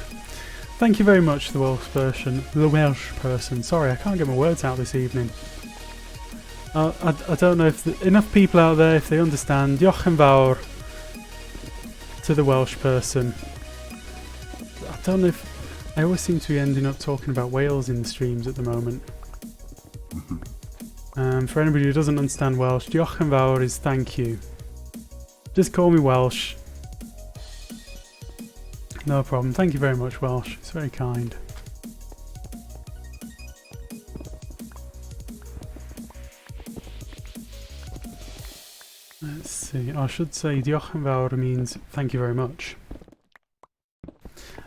Thank you very much, the Welsh person. The Welsh person. Sorry, I can't get my words out this evening. I don't know if enough people out there, if they understand. Diolch yn fawr to the Welsh person. I don't know if I always seem to be ending up talking about Wales in the streams at the moment. For anybody who doesn't understand Welsh, diolch yn fawr is thank you. Just call me Welsh. No problem. Thank you very much, Welsh. It's very kind. Let's see. I should say diolch yn fawr means thank you very much.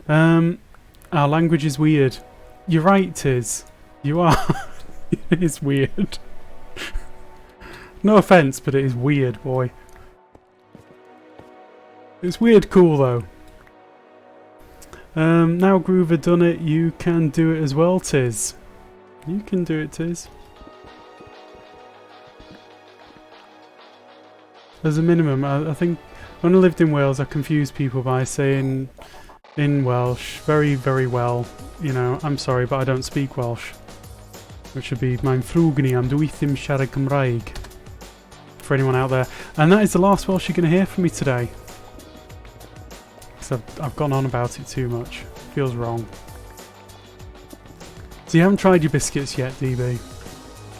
Our language is weird. You're right, Tiz. You are. It is weird. No offence, but it is weird, boy. It's weird cool, though. Now Groover done it, you can do it as well, Tiz. You can do it, Tiz. As a minimum, I think when I lived in Wales, I confused people by saying in Welsh, very, very well, I'm sorry, but I don't speak Welsh. Which should be mae'n ffrwg ni am dwi ddim siarad Cymraeg. For anyone out there. And that is the last Welsh you're going to hear from me today. Because I've gone on about it too much. Feels wrong. So you haven't tried your biscuits yet, DB?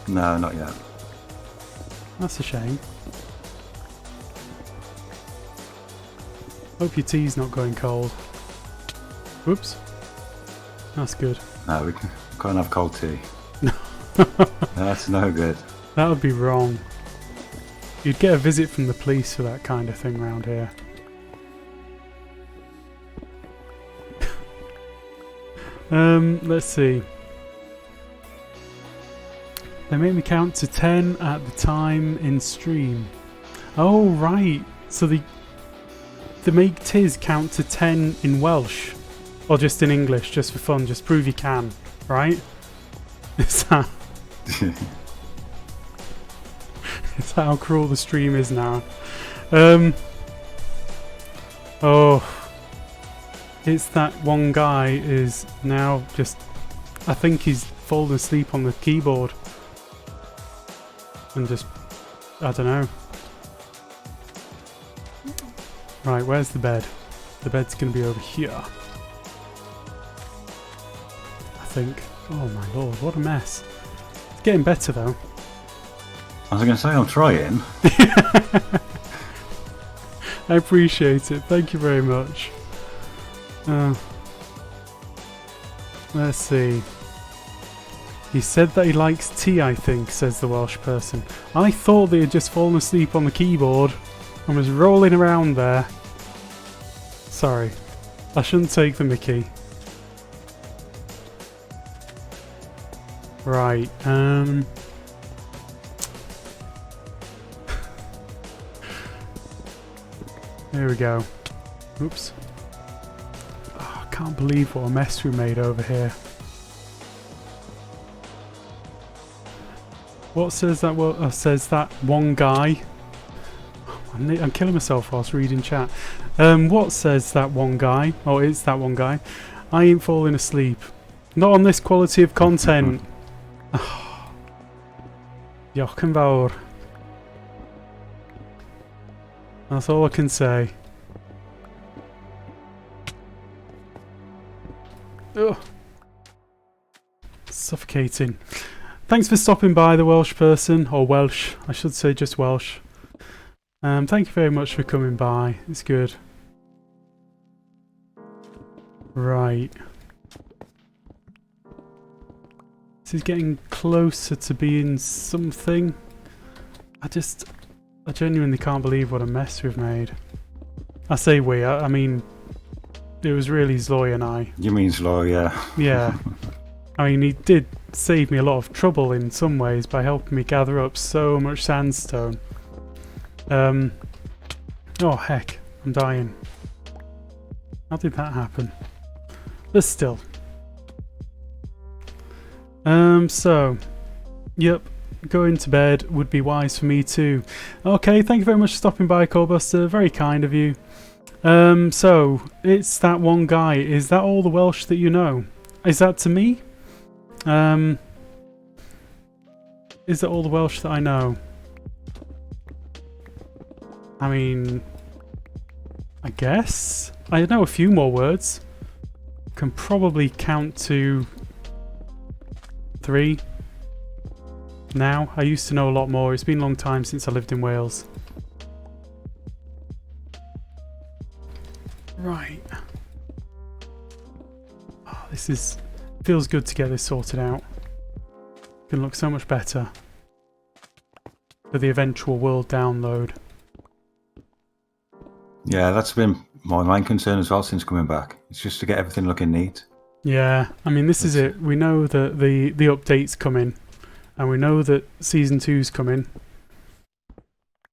No, not yet. That's a shame. Hope your tea's not going cold. Whoops. That's good. No, we can't have cold tea. That's no good. That would be wrong. You'd get a visit from the police for that kind of thing around here. Let's see. They make me count to 10 at the time in stream. Oh, right. So they make Tiz count to 10 in Welsh. Or just in English, just for fun. Just prove you can, right? Is that... Is that how cruel the stream is now? Oh... It's that one guy is now just... I think he's fallen asleep on the keyboard. And just... I don't know. Right, where's the bed? The bed's going to be over here. think. Oh my lord, what a mess. It's getting better though. I was going to say, I'm trying. I appreciate it. Thank you very much. Let's see. He said that he likes tea, I think, says the Welsh person. I thought they had just fallen asleep on the keyboard and was rolling around there. Sorry. I shouldn't take the mickey. Right, there we go. Oops. Oh, I can't believe what a mess we made over here. What says that? Well, says that one guy. I'm killing myself whilst reading chat. What says that one guy? Oh, it's that one guy. I ain't falling asleep. Not on this quality of content. Diolch yn fawr. That's all I can say. Ugh. Suffocating. Thanks for stopping by, the Welsh person. Or Welsh. I should say just Welsh. Thank you very much for coming by. It's good. Right. This is getting closer to being something. I genuinely can't believe what a mess we've made. I say we, I mean, it was really Zloy and I. You mean Zloy, yeah. Yeah. I mean, he did save me a lot of trouble in some ways by helping me gather up so much sandstone. Oh heck, I'm dying. How did that happen? But still. So, yep, going to bed would be wise for me too. Okay, thank you very much for stopping by, Corebuster. Very kind of you. So, it's that one guy. Is that all the Welsh that you know? Is that to me? Is that all the Welsh that I know? I mean, I guess. I know a few more words. Can probably count to 3 now. I used to know a lot more. It's been a long time since I lived in Wales. Right. Oh, this feels good to get this sorted out. Can look so much better for the eventual world download. Yeah, that's been my main concern as well since coming back. It's just to get everything looking neat. Yeah, I mean, this is it. We know that the update's coming, and we know that Season 2's coming.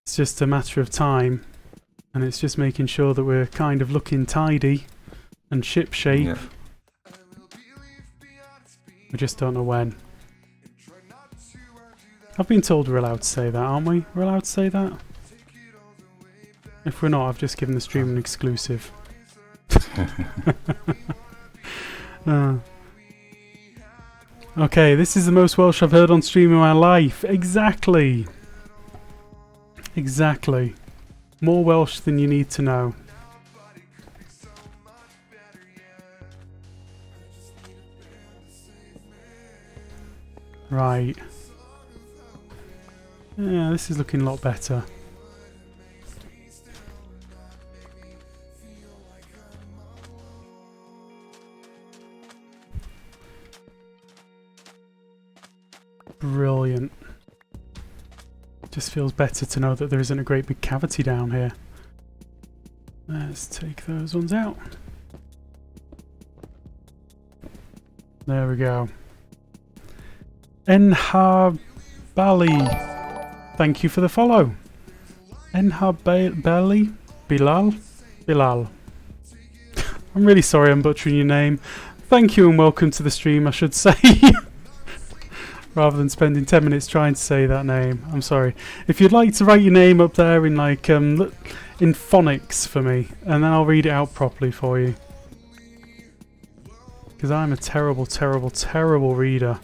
It's just a matter of time, and it's just making sure that we're kind of looking tidy and ship-shape. Yeah. We just don't know when. I've been told we're allowed to say that, aren't we? We're allowed to say that? If we're not, I've just given the stream an exclusive. Okay, this is the most Welsh I've heard on stream in my life. Exactly. Exactly. More Welsh than you need to know. Right. Yeah, this is looking a lot better. Brilliant. Just feels better to know that there isn't a great big cavity down here. Let's take those ones out. There we go. Enha Bali. Thank you for the follow. Enha Bali? Bilal? Bilal. I'm really sorry I'm butchering your name. Thank you and welcome to the stream, I should say. Rather than spending 10 minutes trying to say that name. I'm sorry. If you'd like to write your name up there in like in phonics for me, and then I'll read it out properly for you. Because I'm a terrible, terrible, terrible reader.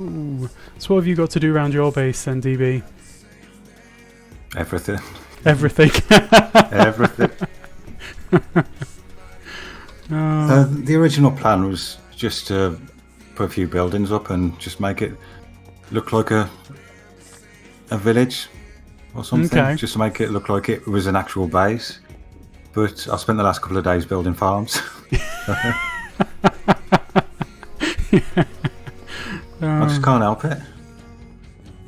Ooh. So what have you got to do around your base then, DB? Everything. Everything. Everything. The original plan was just to put a few buildings up and just make it look like a village or something. Okay. Just to make it look like it was an actual base. But I spent the last couple of days building farms. I just can't help it.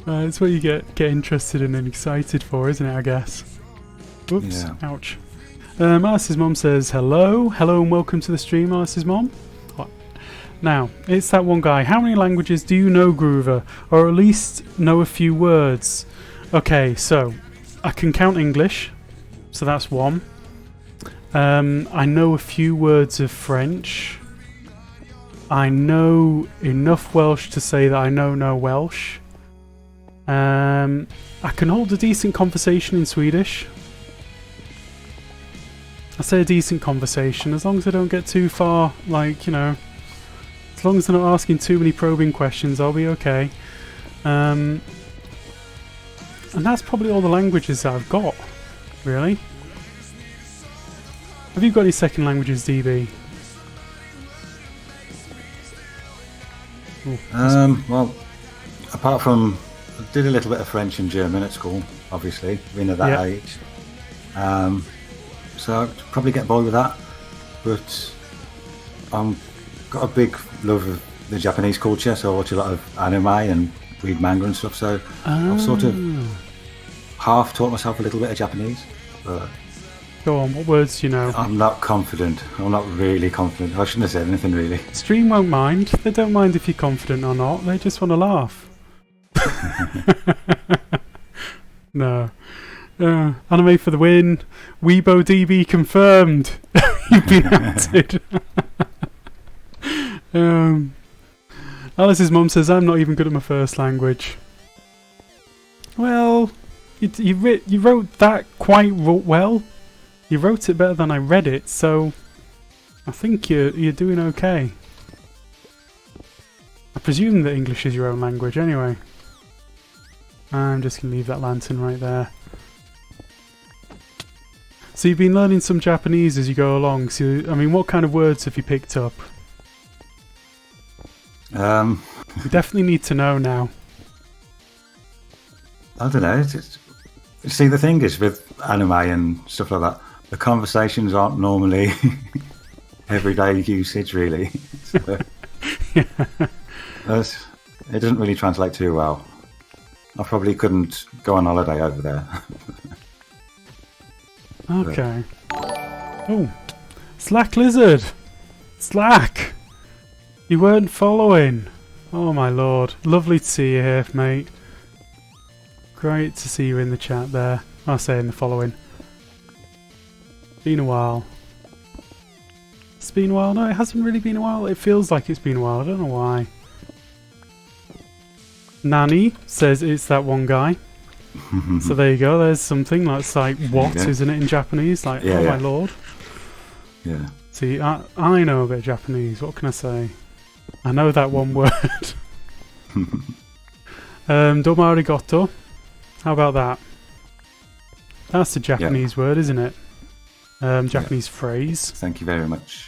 It's what you get interested in and excited for, isn't it, I guess? Oops, Yeah. ouch. Alice's mom says, hello and welcome to the stream, Alice's mom. What? Now, it's that one guy. How many languages do you know, Groover? Or at least know a few words? Okay, so, I can count English, so that's one. I know a few words of French. I know enough Welsh to say that I know no Welsh. I can hold a decent conversation in Swedish. I say a decent conversation, as long as I don't get too far, like, you know, as long as they're not asking too many probing questions, I'll be okay. And that's probably all the languages that I've got, really. Have you got any second languages, DB? Ooh, Well, apart from, I did a little bit of French and German at school, obviously, being at that age. So I'd probably get by with that. But I've got a big love of the Japanese culture, so I watch a lot of anime and read manga and stuff. So I've sort of half taught myself a little bit of Japanese. But go on, what words do you know? I'm not confident. I'm not really confident. I shouldn't have said anything, really. Stream won't mind. They don't mind if you're confident or not. They just want to laugh. No. Anime for the win. Weibo DB confirmed. You've been outed. Alice's mum says, I'm not even good at my first language. Well, you wrote that quite well. You wrote it better than I read it, so I think you're doing okay. I presume that English is your own language anyway. I'm just going to leave that lantern right there. So you've been learning some Japanese as you go along. So, I mean, what kind of words have you picked up? We definitely need to know now. I don't know. See, the thing is with anime and stuff like that, the conversations aren't normally everyday usage, really. So, it doesn't really translate too well. I probably couldn't go on holiday over there. Okay. Oh, Slack Lizard! Slack! You weren't following! Oh my lord. Lovely to see you here, mate. Great to see you in the chat there. I'll say in the following. Been a while. It's been a while. No, it hasn't really been a while. It feels like it's been a while. I don't know why. Nanny says it's that one guy. So there you go. There's something that's like what, isn't it, in Japanese? Like, oh my lord. Yeah. See, I know a bit of Japanese. What can I say? I know that one word. Domo arigato. How about that? That's a Japanese word, isn't it? Japanese phrase. Thank you very much.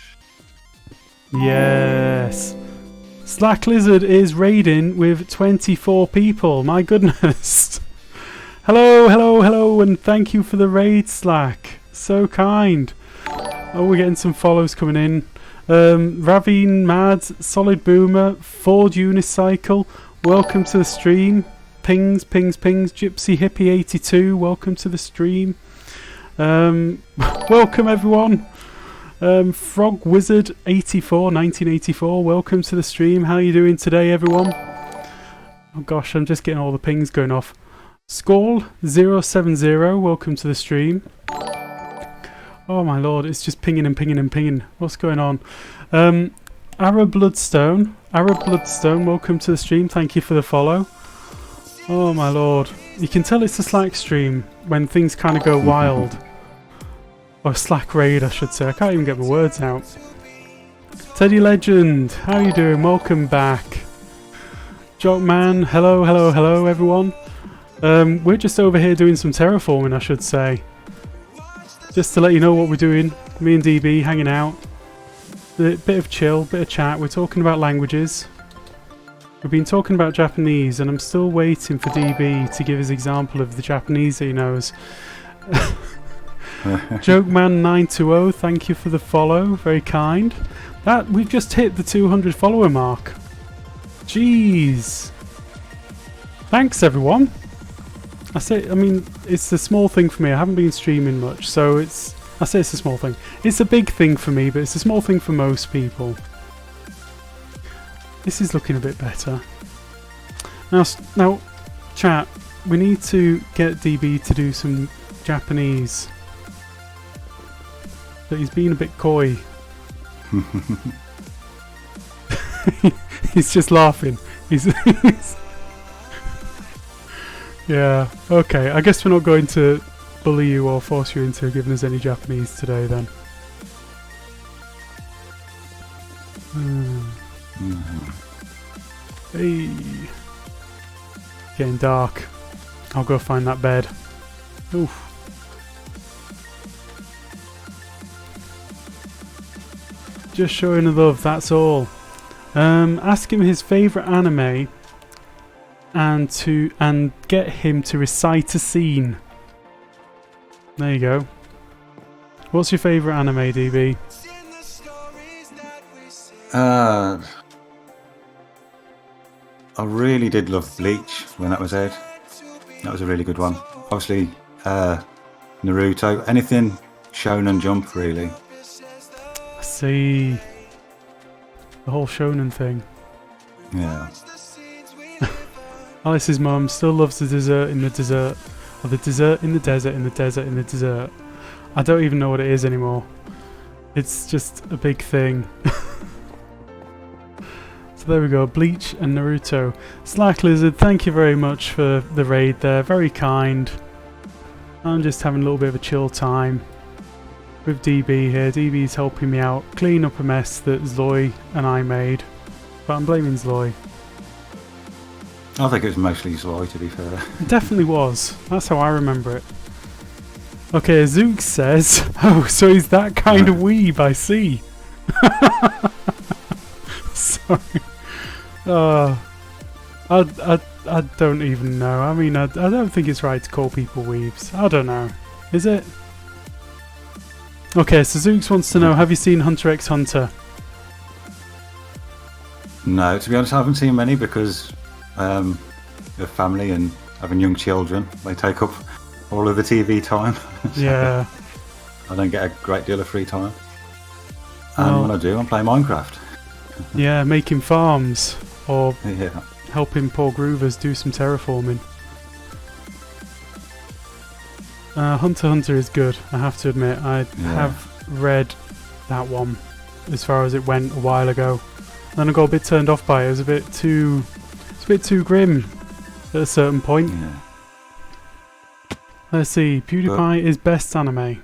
Yes. Slack Lizard is raiding with 24 people. My goodness. Hello, and thank you for the raid, Slack. So kind. Oh, we're getting some follows coming in. Ravine Mad, Solid Boomer, Ford Unicycle, welcome to the stream. Pings, Gypsy Hippie 82, welcome to the stream. Welcome everyone. Frog Wizard 1984, welcome to the stream. How are you doing today, everyone? Oh gosh, I'm just getting all the pings going off. Skull070, welcome to the stream. Oh my lord, it's just pinging and pinging and pinging. What's going on? Ara Bloodstone, welcome to the stream. Thank you for the follow. Oh my lord. You can tell it's a Slack stream when things kind of go wild. Or Slack raid, I should say. I can't even get my words out. Teddy Legend, how you doing? Welcome back. Jockman, hello everyone. We're just over here doing some terraforming, I should say. Just to let you know what we're doing. Me and DB hanging out. A bit of chill, bit of chat. We're talking about languages. We've been talking about Japanese, and I'm still waiting for DB to give his example of the Japanese that he knows. Jokeman920, thank you for the follow. Very kind. We've just hit the 200 follower mark. Jeez. Thanks, everyone. I mean, it's a small thing for me. I haven't been streaming much, so I say it's a small thing. It's a big thing for me, but it's a small thing for most people. This is looking a bit better. Now, chat, we need to get DB to do some Japanese. But he's being a bit coy. He's just laughing. Yeah, okay. I guess we're not going to bully you or force you into giving us any Japanese today then. Hey. Getting dark. I'll go find that bed. Oof. Just showing the love, that's all. Ask him his favourite anime and get him to recite a scene. There you go. What's your favourite anime, DB? I really did love Bleach when that was out. That was a really good one. Obviously, Naruto. Anything Shonen Jump, really. I see. The whole shonen thing. Yeah. Alice's mum still loves the dessert in the desert. Or the dessert in the desert, in the desert, in the dessert. I don't even know what it is anymore. It's just a big thing. So there we go, Bleach and Naruto. Slack Lizard, thank you very much for the raid there, very kind. I'm just having a little bit of a chill time with DB here. DB's helping me out, clean up a mess that Zoe and I made. But I'm blaming Zoe. I think it was mostly Zoe, to be fair. It definitely was. That's how I remember it. Okay, Zook says, oh, so he's that kind of weeb, I see. Sorry. I don't even know. I mean, I don't think it's right to call people weebs. I don't know. Is it? Okay, so Zooks wants to know, have you seen Hunter x Hunter? No, to be honest, I haven't seen many because of family and having young children. They take up all of the TV time. So yeah. I don't get a great deal of free time. And when I do, I'm playing Minecraft. Yeah, making farms or Yeah. helping poor groovers do some terraforming. Hunter x Hunter is good, I have to admit. I have read that one as far as it went a while ago. Then I got a bit turned off by it. It was a bit too grim at a certain point. Yeah. Let's see, PewDiePie is best anime.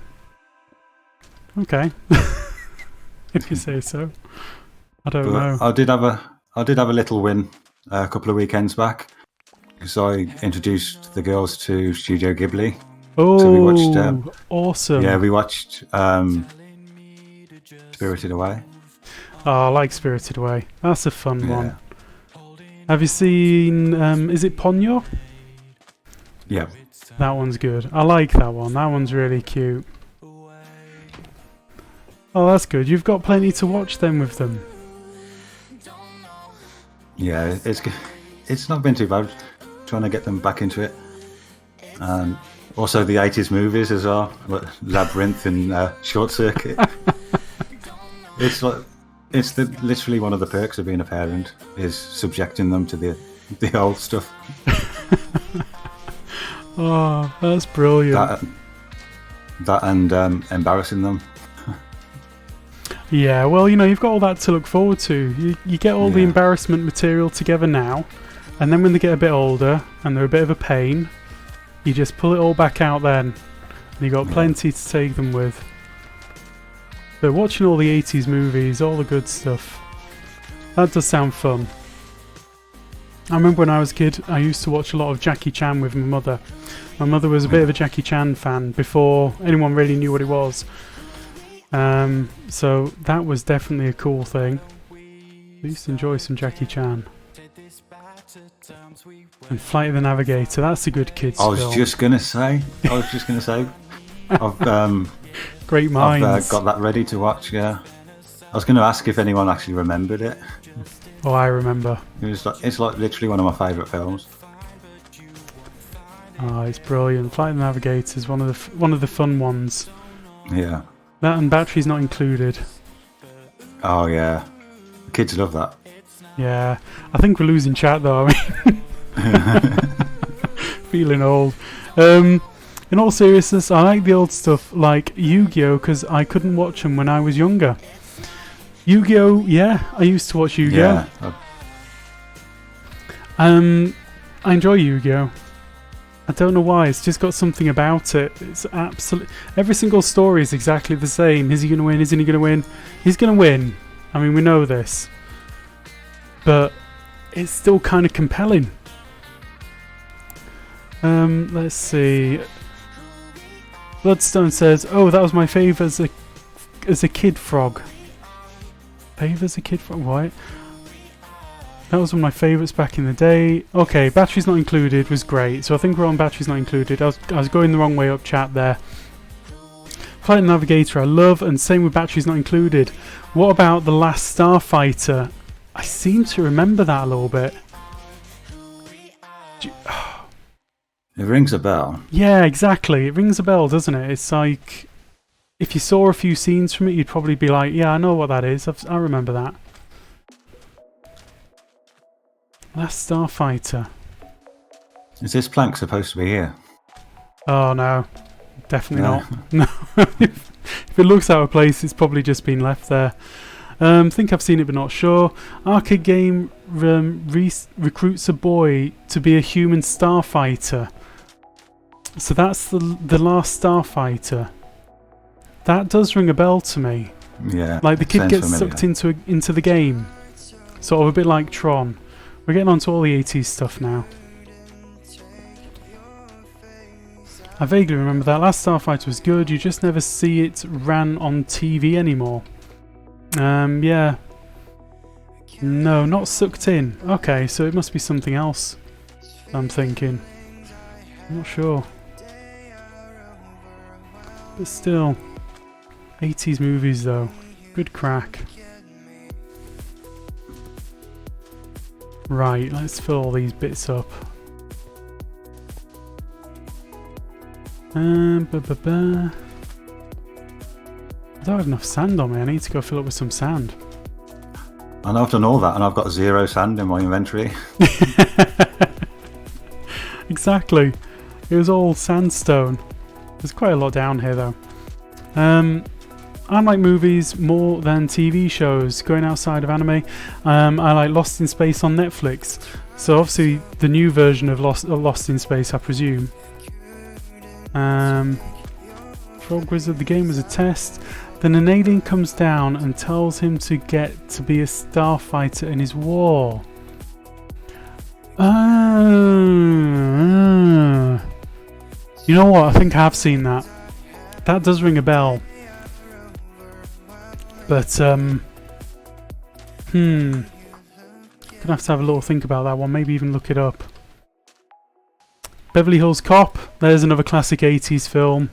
Okay. If you say so. I don't know. I did have a little win a couple of weekends back because I introduced the girls to Studio Ghibli. Oh, so we watched, awesome. Yeah, we watched Spirited Away. Oh, I like Spirited Away. That's a fun one. Have you seen, is it Ponyo? Yeah. That one's good. I like that one. That one's really cute. Oh, that's good. You've got plenty to watch then with them. Yeah, it's not been too bad trying to get them back into it. Also the 80s movies as well, like Labyrinth and Short Circuit. It's literally one of the perks of being a parent is subjecting them to the old stuff. Oh, that's brilliant. That and embarrassing them. Yeah, well, you know, you've got all that to look forward to. You get all the embarrassment material together now, and then when they get a bit older and they're a bit of a pain, you just pull it all back out then, and you've got plenty to take them with. But watching all the 80s movies, all the good stuff, that does sound fun. I remember when I was a kid, I used to watch a lot of Jackie Chan with my mother. My mother was a bit of a Jackie Chan fan before anyone really knew what he was. So that was definitely a cool thing. I used to enjoy some Jackie Chan. And Flight of the Navigator, that's a good kids film. I was just going to say. I've Great minds. I've got that ready to watch, yeah. I was going to ask if anyone actually remembered it. Oh, I remember. It's like literally one of my favourite films. Oh, it's brilliant. Flight of the Navigator is one of the fun ones. Yeah. That and Batteries Not Included. Oh yeah, the kids love that. Yeah, I think we're losing chat though. I mean, feeling old. In all seriousness, I like the old stuff like Yu-Gi-Oh because I couldn't watch them when I was younger. Yu-Gi-Oh, yeah, I used to watch Yu-Gi-Oh. Yeah. I enjoy Yu-Gi-Oh. I don't know why, it's just got something about it. It's absolutely... Every single story is exactly the same. Is he going to win? Isn't he going to win? He's going to win. I mean, we know this. But it's still kind of compelling. Let's see. Bloodstone says, oh, that was my favourite as a kid frog. Favourite as a kid frog? What? That was one of my favourites back in the day. Okay, Batteries Not Included was great. So I think we're on Batteries Not Included. I was going the wrong way up chat there. Flight Navigator I love, and same with Batteries Not Included. What about The Last Starfighter? I seem to remember that a little bit. It rings a bell. Yeah, exactly. It rings a bell, doesn't it? It's like... If you saw a few scenes from it, you'd probably be like, yeah, I know what that is. I remember that. Last Starfighter. Is this plank supposed to be here? Oh no, definitely not. No, if it looks out of place, it's probably just been left there. Think I've seen it, but not sure. Arcade game recruits a boy to be a human starfighter. So that's the Last Starfighter. That does ring a bell to me. Yeah. Like the kid gets familiar. sucked into the game, sort of a bit like Tron. We're getting on to all the 80s stuff now. I vaguely remember that. Last Starfighter was good, you just never see it ran on TV anymore. Yeah. No, not sucked in. Okay, so it must be something else, I'm thinking. I'm not sure. But still. 80s movies though. Good crack. Right, let's fill all these bits up. I don't have enough sand on me. I need to go fill up with some sand. And I've done all that and I've got 0 sand in my inventory. Exactly. It was all sandstone. There's quite a lot down here though. I like movies more than TV shows. Going outside of anime, I like Lost in Space on Netflix. So obviously the new version of Lost in Space, I presume. Frog Wizard, the game was a test. Then an alien comes down and tells him to get to be a starfighter in his war. You know what? I think I have seen that. That does ring a bell. But, gonna have to have a little think about that one, maybe even look it up. Beverly Hills Cop, there's another classic 80s film.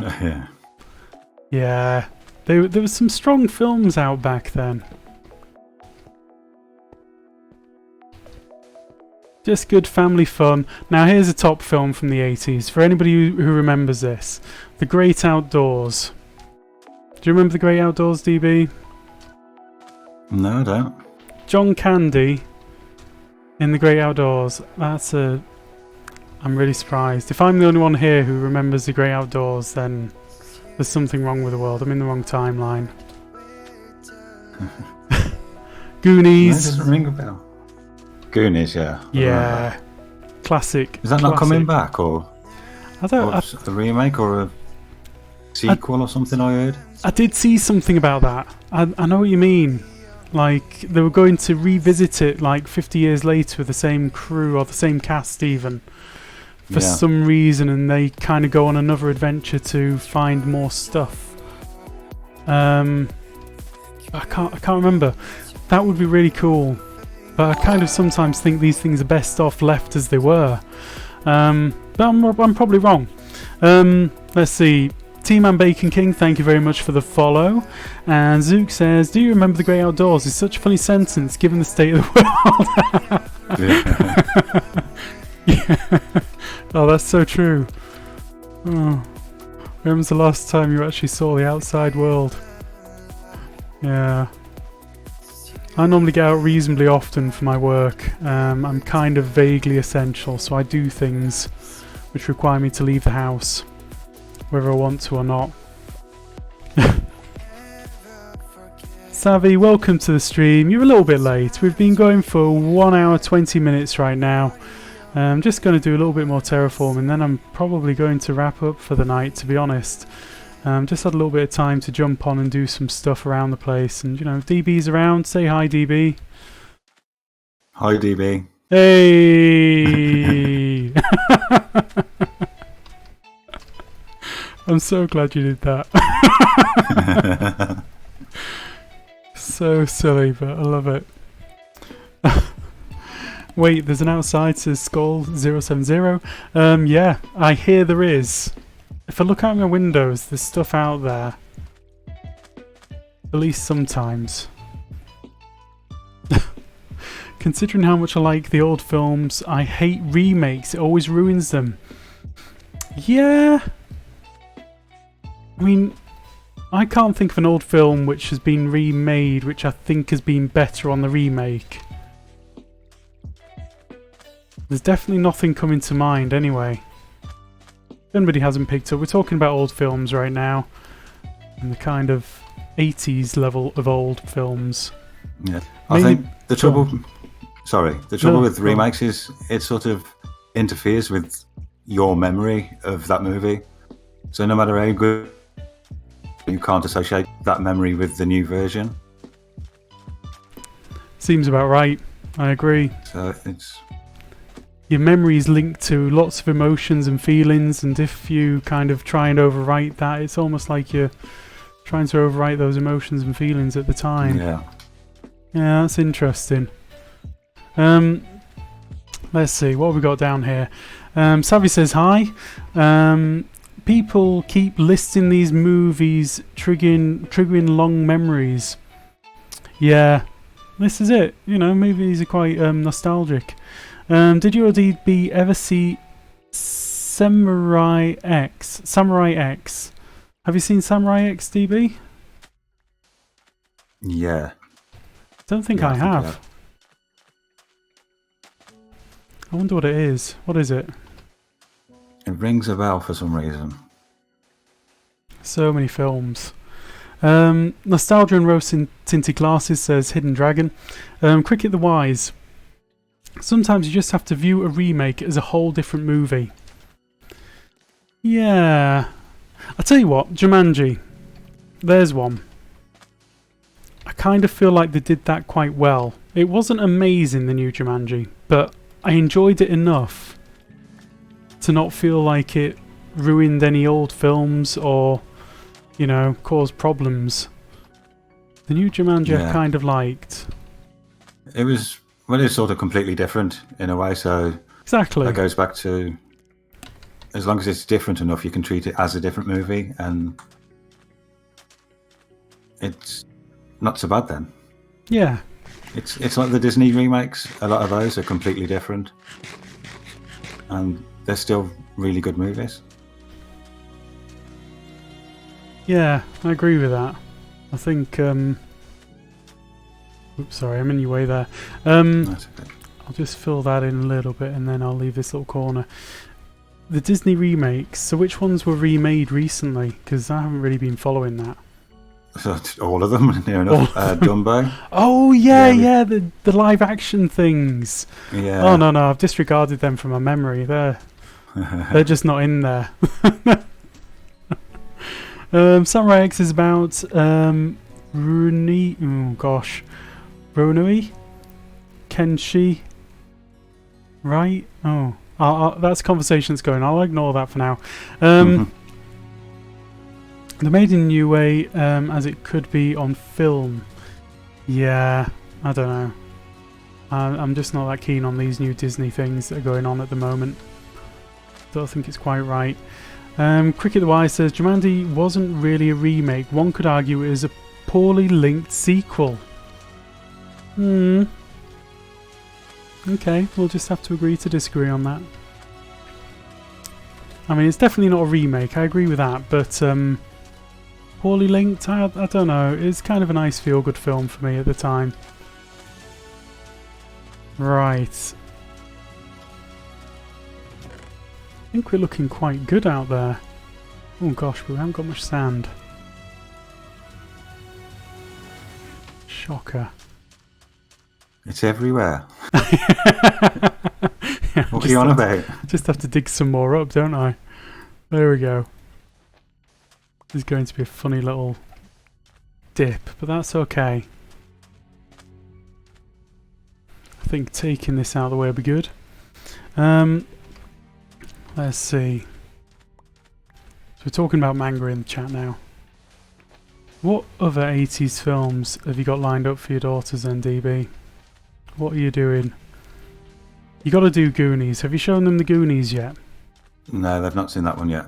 Yeah. Yeah, there were some strong films out back then. Just good family fun. Now here's a top film from the 80s, for anybody who remembers this. The Great Outdoors. Do you remember The Great Outdoors, DB? No, I don't. John Candy in The Great Outdoors. I'm really surprised. If I'm the only one here who remembers The Great Outdoors, then there's something wrong with the world. I'm in the wrong timeline. Goonies. That doesn't ring a bell. Goonies, yeah. Yeah. Classic. Is that not coming back, or I don't. a remake or a sequel or something? I heard. I did see something about that. I know what you mean. Like, they were going to revisit it like 50 years later with the same crew or the same cast even for some reason, and they kind of go on another adventure to find more stuff. I can't remember. That would be really cool. But I kind of sometimes think these things are best off left as they were. But I'm probably wrong. Let's see. T-Man Bacon King, thank you very much for the follow. And Zook says, do you remember the great outdoors? It's such a funny sentence given the state of the world. Yeah. Oh, that's so true. Oh. When was the last time you actually saw the outside world? Yeah. I normally get out reasonably often for my work. I'm kind of vaguely essential, so I do things which require me to leave the house, whether I want to or not. Savvy, welcome to the stream. You're a little bit late. We've been going for 1 hour 20 minutes right now. I'm just going to do a little bit more terraforming, and then I'm probably going to wrap up for the night, to be honest. Just had a little bit of time to jump on and do some stuff around the place. And, you know, DB's around. Say hi, DB. Hi, DB. Hey! I'm so glad you did that. So silly, but I love it. Wait, there's an outside, says Skull070. Yeah, I hear there is. If I look out my windows, there's stuff out there. At least sometimes. Considering how much I like the old films, I hate remakes. It always ruins them. Yeah. I mean, I can't think of an old film which has been remade which I think has been better on the remake. There's definitely nothing coming to mind anyway. If anybody hasn't picked up, we're talking about old films right now. And the kind of 80s level of old films. Yeah. I think the trouble... Sorry. The trouble with remakes is it sort of interferes with your memory of that movie. So no matter how good, you can't associate that memory with the new version. Seems about right. I agree. So it's... Your memory is linked to lots of emotions and feelings, and if you kind of try and overwrite that, it's almost like you're trying to overwrite those emotions and feelings at the time. Yeah. Yeah, that's interesting. Let's see, what have we got down here? Savvy says hi. People keep listing these movies triggering long memories. Yeah, this is it. You know, movies are quite nostalgic. Did you or DB ever see Samurai X? Samurai X. Have you seen Samurai X, DB? Yeah. Don't think I have. I wonder what it is. What is it? It rings a bell for some reason. So many films. Nostalgia and Rose Tinted Glasses says Hidden Dragon. Cricket the Wise. Sometimes you just have to view a remake as a whole different movie. Yeah. I'll tell you what, Jumanji. There's one. I kind of feel like they did that quite well. It wasn't amazing, the new Jumanji, but I enjoyed it enough to not feel like it ruined any old films or, you know, caused problems. The new Jumanji I kind of liked. It was... Well, it's sort of completely different in a way, so exactly. That goes back to, as long as it's different enough, you can treat it as a different movie, and it's not so bad then. Yeah. It's like the Disney remakes. A lot of those are completely different, and they're still really good movies. Yeah, I agree with that. I think... Oops, sorry, I'm in your way there. That's okay. I'll just fill that in a little bit and then I'll leave this little corner. The Disney remakes, so which ones were remade recently? Because I haven't really been following that. So all of them, near enough. Dumbo. Oh, yeah, the live action things. Yeah. Oh, no, I've disregarded them from my memory. They're just not in there. Samurai X is about Ronui? Kenshi? Right? Oh. That's a conversation that's going. I'll ignore that for now. They're made in a new way, as it could be on film. Yeah, I don't know. I'm just not that keen on these new Disney things that are going on at the moment. Don't think it's quite right. Cricket the Wise says, Jumanji wasn't really a remake. One could argue it is a poorly linked sequel. Okay, we'll just have to agree to disagree on that. I mean, it's definitely not a remake, I agree with that, but poorly linked, I don't know. It's kind of a nice feel-good film for me at the time. Right. I think we're looking quite good out there. Oh gosh, we haven't got much sand. Shocker. It's everywhere. Yeah, what are you on about? Just have to dig some more up, don't I? There we go. This is going to be a funny little dip, but that's okay. I think taking this out of the way will be good. Let's see. So we're talking about manga in the chat now. What other 80s films have you got lined up for your daughters then, DB? What are you doing? You got to do Goonies. Have you shown them the Goonies yet? No, they've not seen that one yet.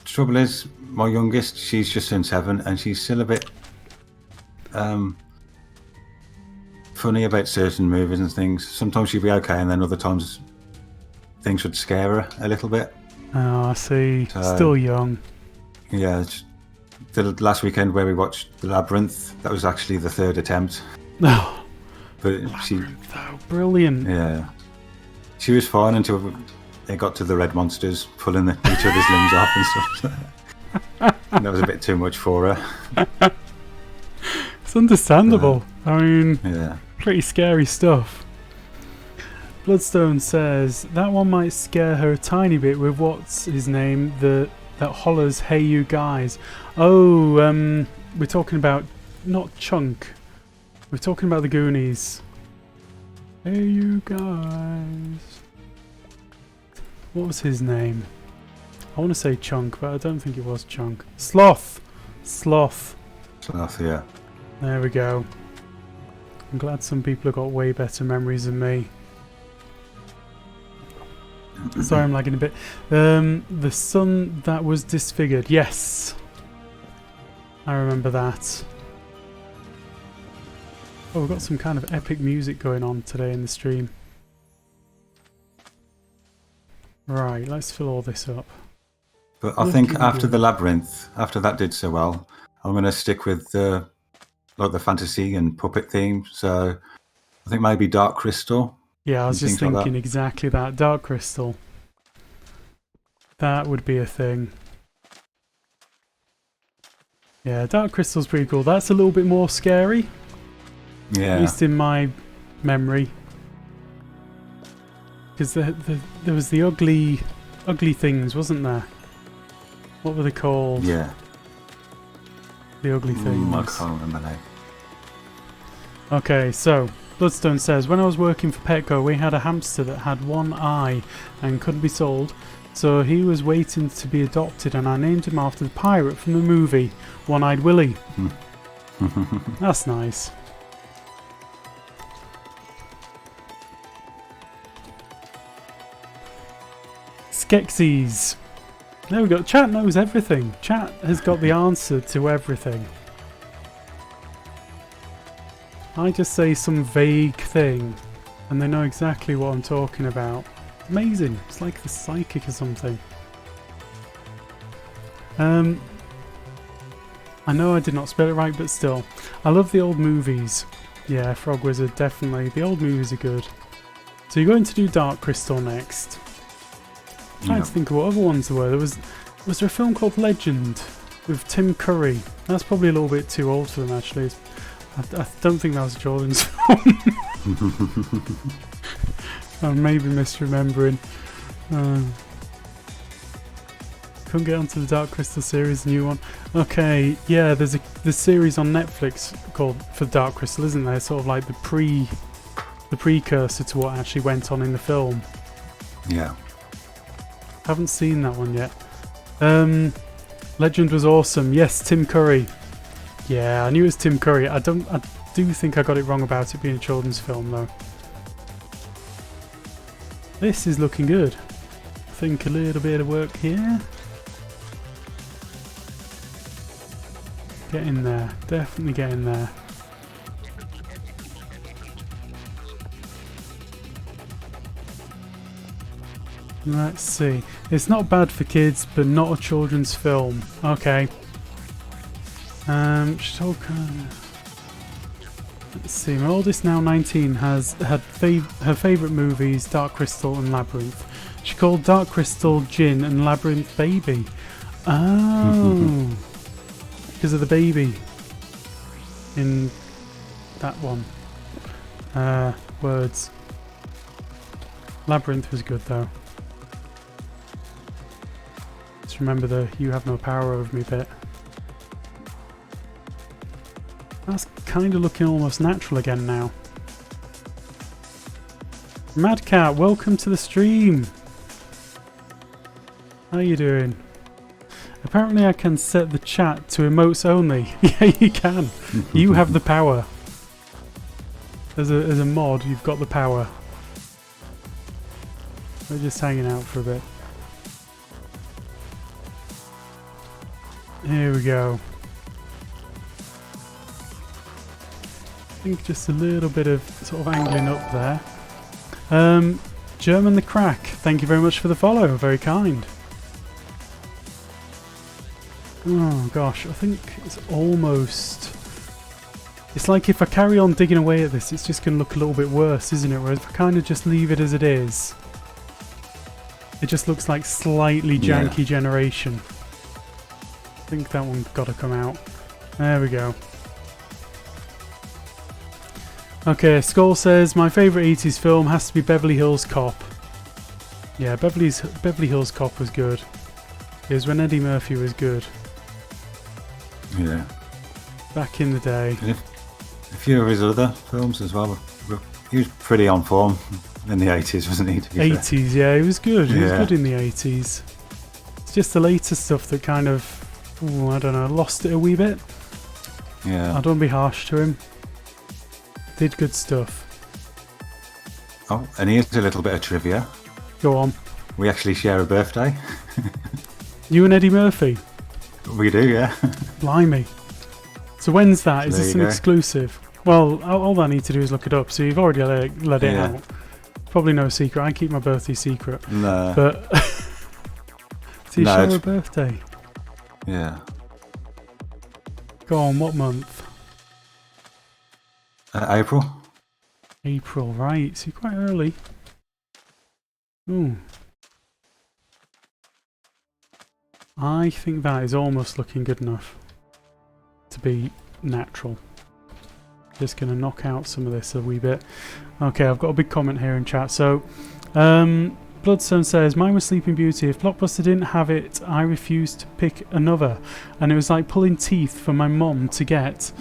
Trouble is, my youngest, she's just turned 7, and she's still a bit funny about certain movies and things. Sometimes she'd be okay, and then other times things would scare her a little bit. Oh, I see. So, still young. Yeah. The last weekend where we watched The Labyrinth, that was actually the 3rd attempt. Oh, but she, though, brilliant. Yeah, she was fine until they got to the red monsters pulling each other's limbs off and stuff. And that was a bit too much for her. It's understandable. I mean, yeah, pretty scary stuff. Bloodstone says that one might scare her a tiny bit with what's his name, that hollers, "Hey you guys." Oh, we're talking about not Chunk. We're talking about the Goonies. Hey you guys. What was his name? I want to say Chunk, but I don't think it was Chunk. Sloth. Sloth. Sloth, yeah. There we go. I'm glad some people have got way better memories than me. Sorry, I'm lagging a bit. The sun that was disfigured. Yes. I remember that. Oh, we've got some kind of epic music going on today in the stream. Right, let's fill all this up. But I think after The Labyrinth, after that did so well, I'm going to stick with the fantasy and puppet theme. So I think maybe Dark Crystal. Yeah, I was just thinking exactly that. Dark Crystal. That would be a thing. Yeah, Dark Crystal's pretty cool. That's a little bit more scary. Yeah. At least in my memory. Because there was the ugly things, wasn't there? What were they called? Yeah. The ugly things. I can't remember now. Okay, so Bloodstone says, when I was working for Petco, we had a hamster that had one eye and couldn't be sold. So he was waiting to be adopted, and I named him after the pirate from the movie, One-Eyed Willie. That's nice. Skeksis. There we go. Chat knows everything. Chat has got the answer to everything. I just say some vague thing, and they know exactly what I'm talking about. Amazing. It's like the psychic or something. I know I did not spell it right, but still. I love the old movies. Yeah, Frog Wizard, definitely. The old movies are good. So you're going to do Dark Crystal next. I'm trying to think of what other ones there were. Was there a film called Legend with Tim Curry? That's probably a little bit too old for them, actually. I don't think that was a children's film. I'm maybe misremembering. couldn't get onto the Dark Crystal series, new one. Okay, yeah, there's a series on Netflix called for Dark Crystal, isn't there? Sort of like the precursor to what actually went on in the film. Yeah. Haven't seen that one yet. Legend was awesome. Yes, Tim Curry. Yeah, I knew it was Tim Curry. I do think I got it wrong about it being a children's film though. This is looking good. I think a little bit of work here. Get in there. Definitely get in there. Let's see. It's not bad for kids, but not a children's film. Okay. Let's see. My oldest, now 19, has had her favourite movies, Dark Crystal and Labyrinth. She called Dark Crystal Gin and Labyrinth Baby. Oh. Because of the baby in that one. Words. Labyrinth was good though. Just remember the "you have no power over me" bit. That's kind of looking almost natural again now. Mad Cat, welcome to the stream. How you doing? Apparently I can set the chat to emotes only. Yeah, you can. You have the power. As a mod, you've got the power. We're just hanging out for a bit. Here we go. I think just a little bit of sort of angling up there. German the Crack, thank you very much for the follow. Very kind. Oh gosh, I think it's almost... It's like if I carry on digging away at this, it's just going to look a little bit worse, isn't it? Whereas if I kind of just leave it as it is, it just looks like slightly janky generation. I think that one's got to come out. There we go. Okay, Skull says, my favourite 80s film has to be Beverly Hills Cop. Yeah, Beverly Hills Cop was good. It was when Eddie Murphy was good. Yeah. Back in the day. And a few of his other films as well. He was pretty on form in the 80s, wasn't he? 80s, yeah, he was good. He was good in the 80s. It's just the later stuff that kind of, I don't know, lost it a wee bit. Yeah. I don't want to be harsh to him. Did good stuff. Oh, and here's a little bit of trivia. Go on. We actually share a birthday. You and Eddie Murphy? We do, yeah. Blimey. So when's that? Is this an go. exclusive? Well, all I need to do is look it up. So you've already let it out. Probably no secret. I keep my birthday secret. No. But so you share a birthday? Yeah. Go on, what month? April. April, right. So you're quite early. Ooh. I think that is almost looking good enough to be natural. Just going to knock out some of this a wee bit. Okay, I've got a big comment here in chat. So, Bloodstone says, mine was Sleeping Beauty. If Blockbuster didn't have it, I refused to pick another. And it was like pulling teeth for my mum to get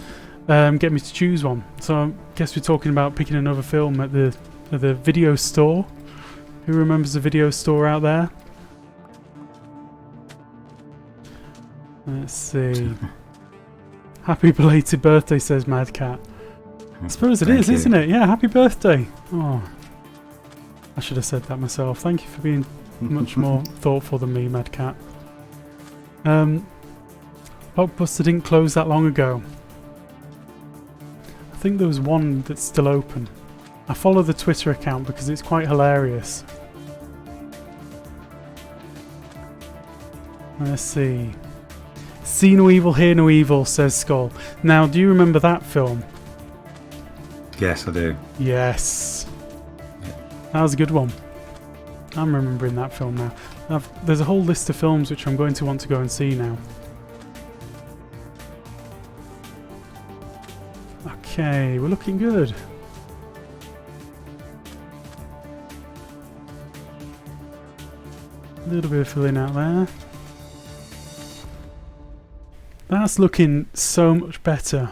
me to choose one. So I guess we're talking about picking another film at the video store. Who remembers the video store out there? Let's see. Happy belated birthday, says Mad Cat. I suppose it is, isn't it? Yeah, happy birthday. Oh, I should have said that myself. Thank you for being much more thoughtful than me, Mad Cat. Blockbuster didn't close that long ago. I think there was one that's still open. I follow the Twitter account because it's quite hilarious. Let's see. See no evil, hear no evil, says Skull. Now, do you remember that film? Yes, I do. Yes. That was a good one. I'm remembering that film now. There's a whole list of films which I'm going to want to go and see now. Okay, we're looking good. A little bit of filling out there. That's looking so much better.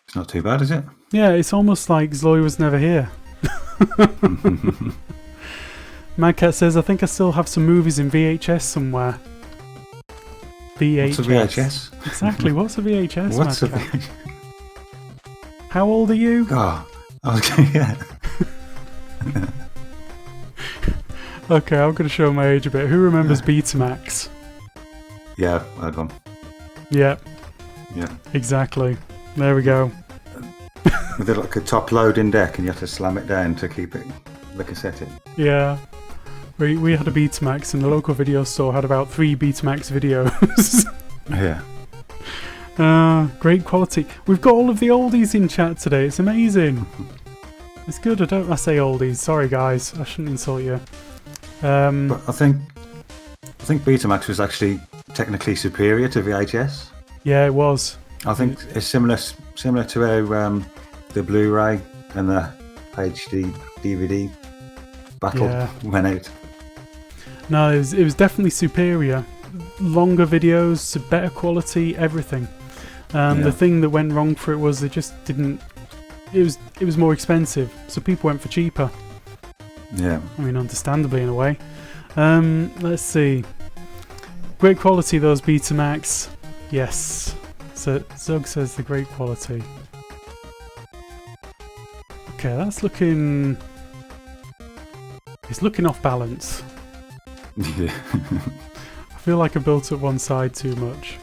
It's not too bad, is it? Yeah, it's almost like Zoe was never here. Madcat says, I think I still have some movies in VHS somewhere. VHS. What's a VHS? Exactly, what's a VHS, What's a Madcat? VHS? How old are you? Oh, okay, yeah. Okay, I'm going to show my age a bit. Who remembers Betamax? Yeah, I had one. Yeah. Yeah. Exactly. There we go. With like a top loading deck and you have to slam it down to keep it the cassette in. Yeah. We had a Betamax and the local video store had about 3 Betamax videos. Yeah. Great quality. We've got all of the oldies in chat today. It's amazing. It's good. I say oldies. Sorry guys. I shouldn't insult you. But I think Betamax was actually technically superior to VHS. Yeah, it was. I think it's similar to how the Blu-ray and the HD DVD battle went out. No, it was definitely superior. Longer videos, better quality, everything. The thing that went wrong for it was they just didn't. It was more expensive, so people went for cheaper. Yeah. I mean, understandably in a way. Let's see. Great quality, those Betamax. Yes. So Zug says the great quality. Okay, that's looking. It's looking off balance. Yeah. I feel like I built up one side too much.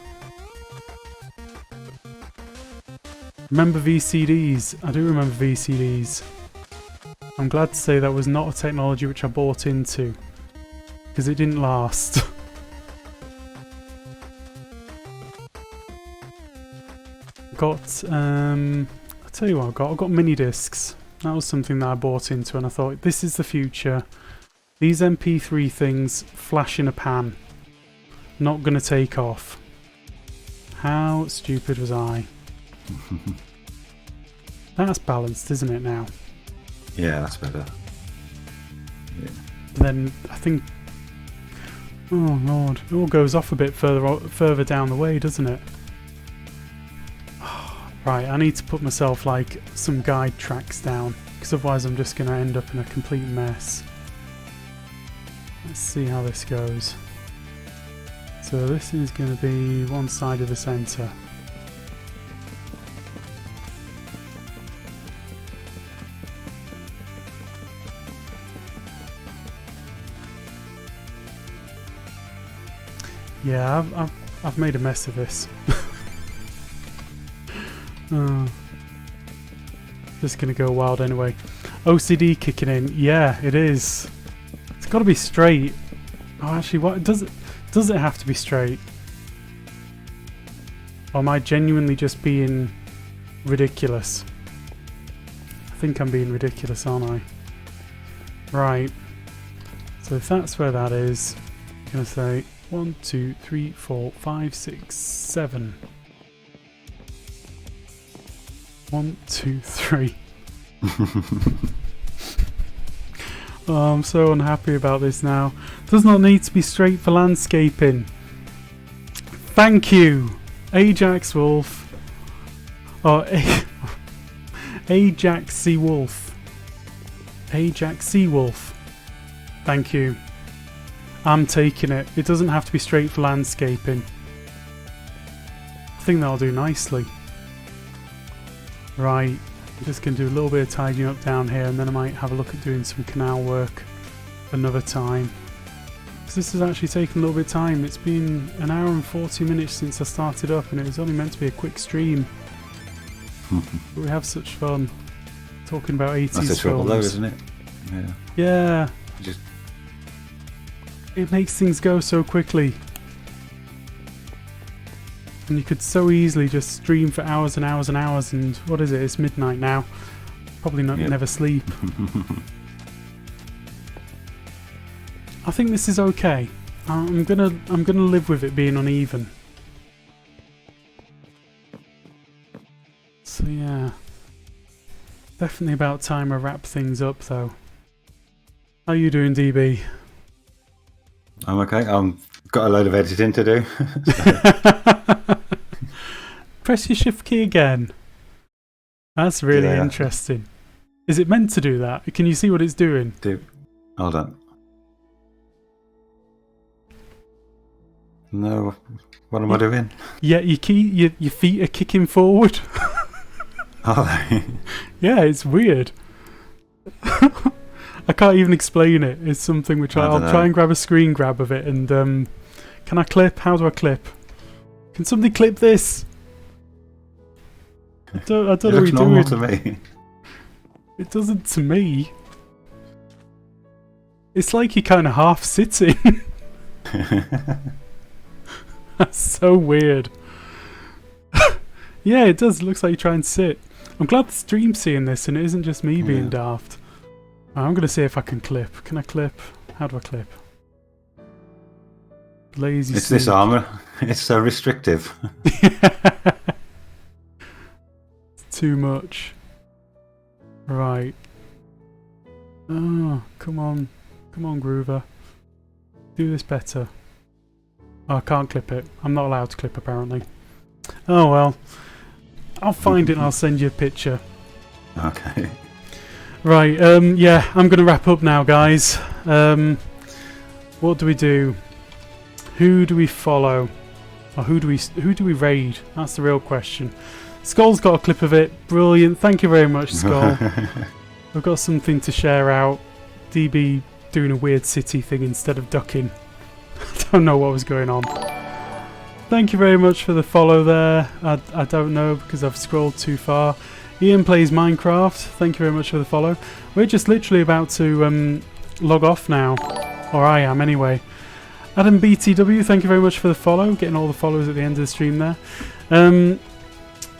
Remember VCDs? I do remember VCDs. I'm glad to say that was not a technology which I bought into, because it didn't last. Got, I'll tell you what I got mini discs. That was something that I bought into and I thought, this is the future. These MP3 things flash in a pan. Not gonna take off. How stupid was I? That's balanced, isn't it now? Yeah, that's better. Yeah. Then I think, oh lord, it all goes off a bit further down the way, doesn't it? Right, I need to put myself like some guide tracks down, because otherwise I'm just going to end up in a complete mess. Let's see how this goes. So this is going to be one side of the centre. Yeah, I've made a mess of this. Just gonna go wild anyway. OCD kicking in. Yeah, it is. It's got to be straight. Oh, actually, what does it have to be straight? Or am I genuinely just being ridiculous? I think I'm being ridiculous, aren't I? Right. So if that's where that is, I'm gonna say 1, 2, 3, 4, 5, 6, 7. 1, 2, 3. Oh, I'm so unhappy about this now. Does not need to be straight for landscaping. Thank you, Ajax Wolf. Oh, Ajax Sea Wolf. Ajax Sea Wolf. Thank you. I'm taking it. It doesn't have to be straight for landscaping. I think that'll do nicely. Right, I'm just going to do a little bit of tidying up down here and then I might have a look at doing some canal work another time. Because this has actually taken a little bit of time. It's been an hour and 40 minutes since I started up and it was only meant to be a quick stream. But we have such fun talking about 80s That's the trouble films. though, isn't it? Yeah. Yeah. Just It makes things go so quickly. And you could so easily just stream for hours and hours and hours and what is it? It's midnight now. Probably not never sleep. I think this is okay. I'm gonna live with it being uneven. So yeah. Definitely about time I wrap things up though. How you doing, DB? I'm okay. I'm Got a load of editing to do. Press your shift key again. That's really interesting. Is it meant to do that? Can you see what it's doing? Hold on. No, what am I doing? Yeah, your feet are kicking forward. Are they? Yeah, it's weird. I can't even explain it. It's something which I'll try and grab a screen grab of it. And can I clip? How do I clip? Can somebody clip this? I don't know what you're doing. To me. It doesn't to me. It's like you're kind of half sitting. That's so weird. Yeah, it does. It looks like you try and sit. I'm glad the stream's seeing this and it isn't just me being daft. I'm going to see if I can clip. Can I clip? How do I clip? Lazy It's this armour. It's so restrictive. It's too much. Right. Oh, come on. Come on, Groover. Do this better. Oh, I can't clip it. I'm not allowed to clip, apparently. Oh, well. I'll find it and I'll send you a picture. Okay. Right, yeah, I'm going to wrap up now, guys. What do we do? Who do we follow? Or who do we raid? That's the real question. Skull's got a clip of it. Brilliant. Thank you very much, Skull. We've got something to share out. DB doing a weird city thing instead of ducking. I don't know what was going on. Thank you very much for the follow there. I don't know because I've scrolled too far. Ian plays Minecraft. Thank you very much for the follow. We're just literally about to log off now. Or I am anyway. Adam BTW, thank you very much for the follow. Getting all the follows at the end of the stream there.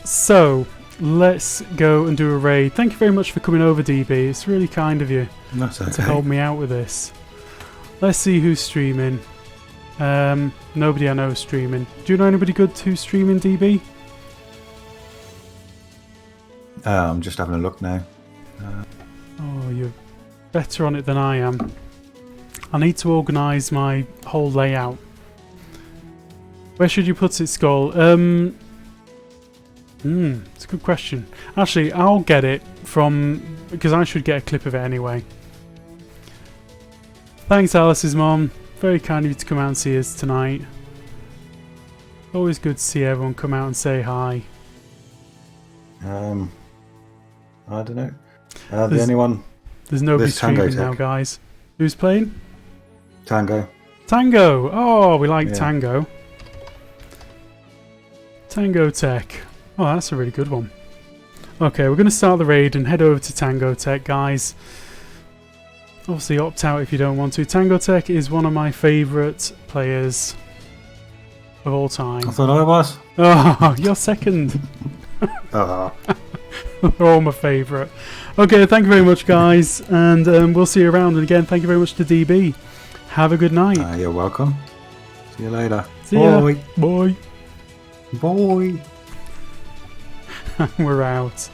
So, let's go and do a raid. Thank you very much for coming over, DB. It's really kind of you to help me out with this. Let's see who's streaming. Nobody I know is streaming. Do you know anybody good who's streaming, DB? I'm just having a look now. Oh, you're better on it than I am. I need to organise my whole layout. Where should you put it, Skull? It's a good question. Actually, I'll get it from... because I should get a clip of it anyway. Thanks, Alice's mom. Very kind of you to come out and see us tonight. Always good to see everyone come out and say hi. I don't know. The only one... There's nobody streaming now, guys. Who's playing? Tango. Tango! Oh, we like Tango. Tango Tech. Oh, that's a really good one. Okay, we're going to start the raid and head over to Tango Tech, guys. Obviously, opt out if you don't want to. Tango Tech is one of my favourite players of all time. I thought I was. Oh, you're second. Oh. They're all my favourite. Okay, thank you very much, guys, and we'll see you around. And again, thank you very much to DB. Have a good night. You're welcome. See you later. See ya. Bye. Bye. We're out.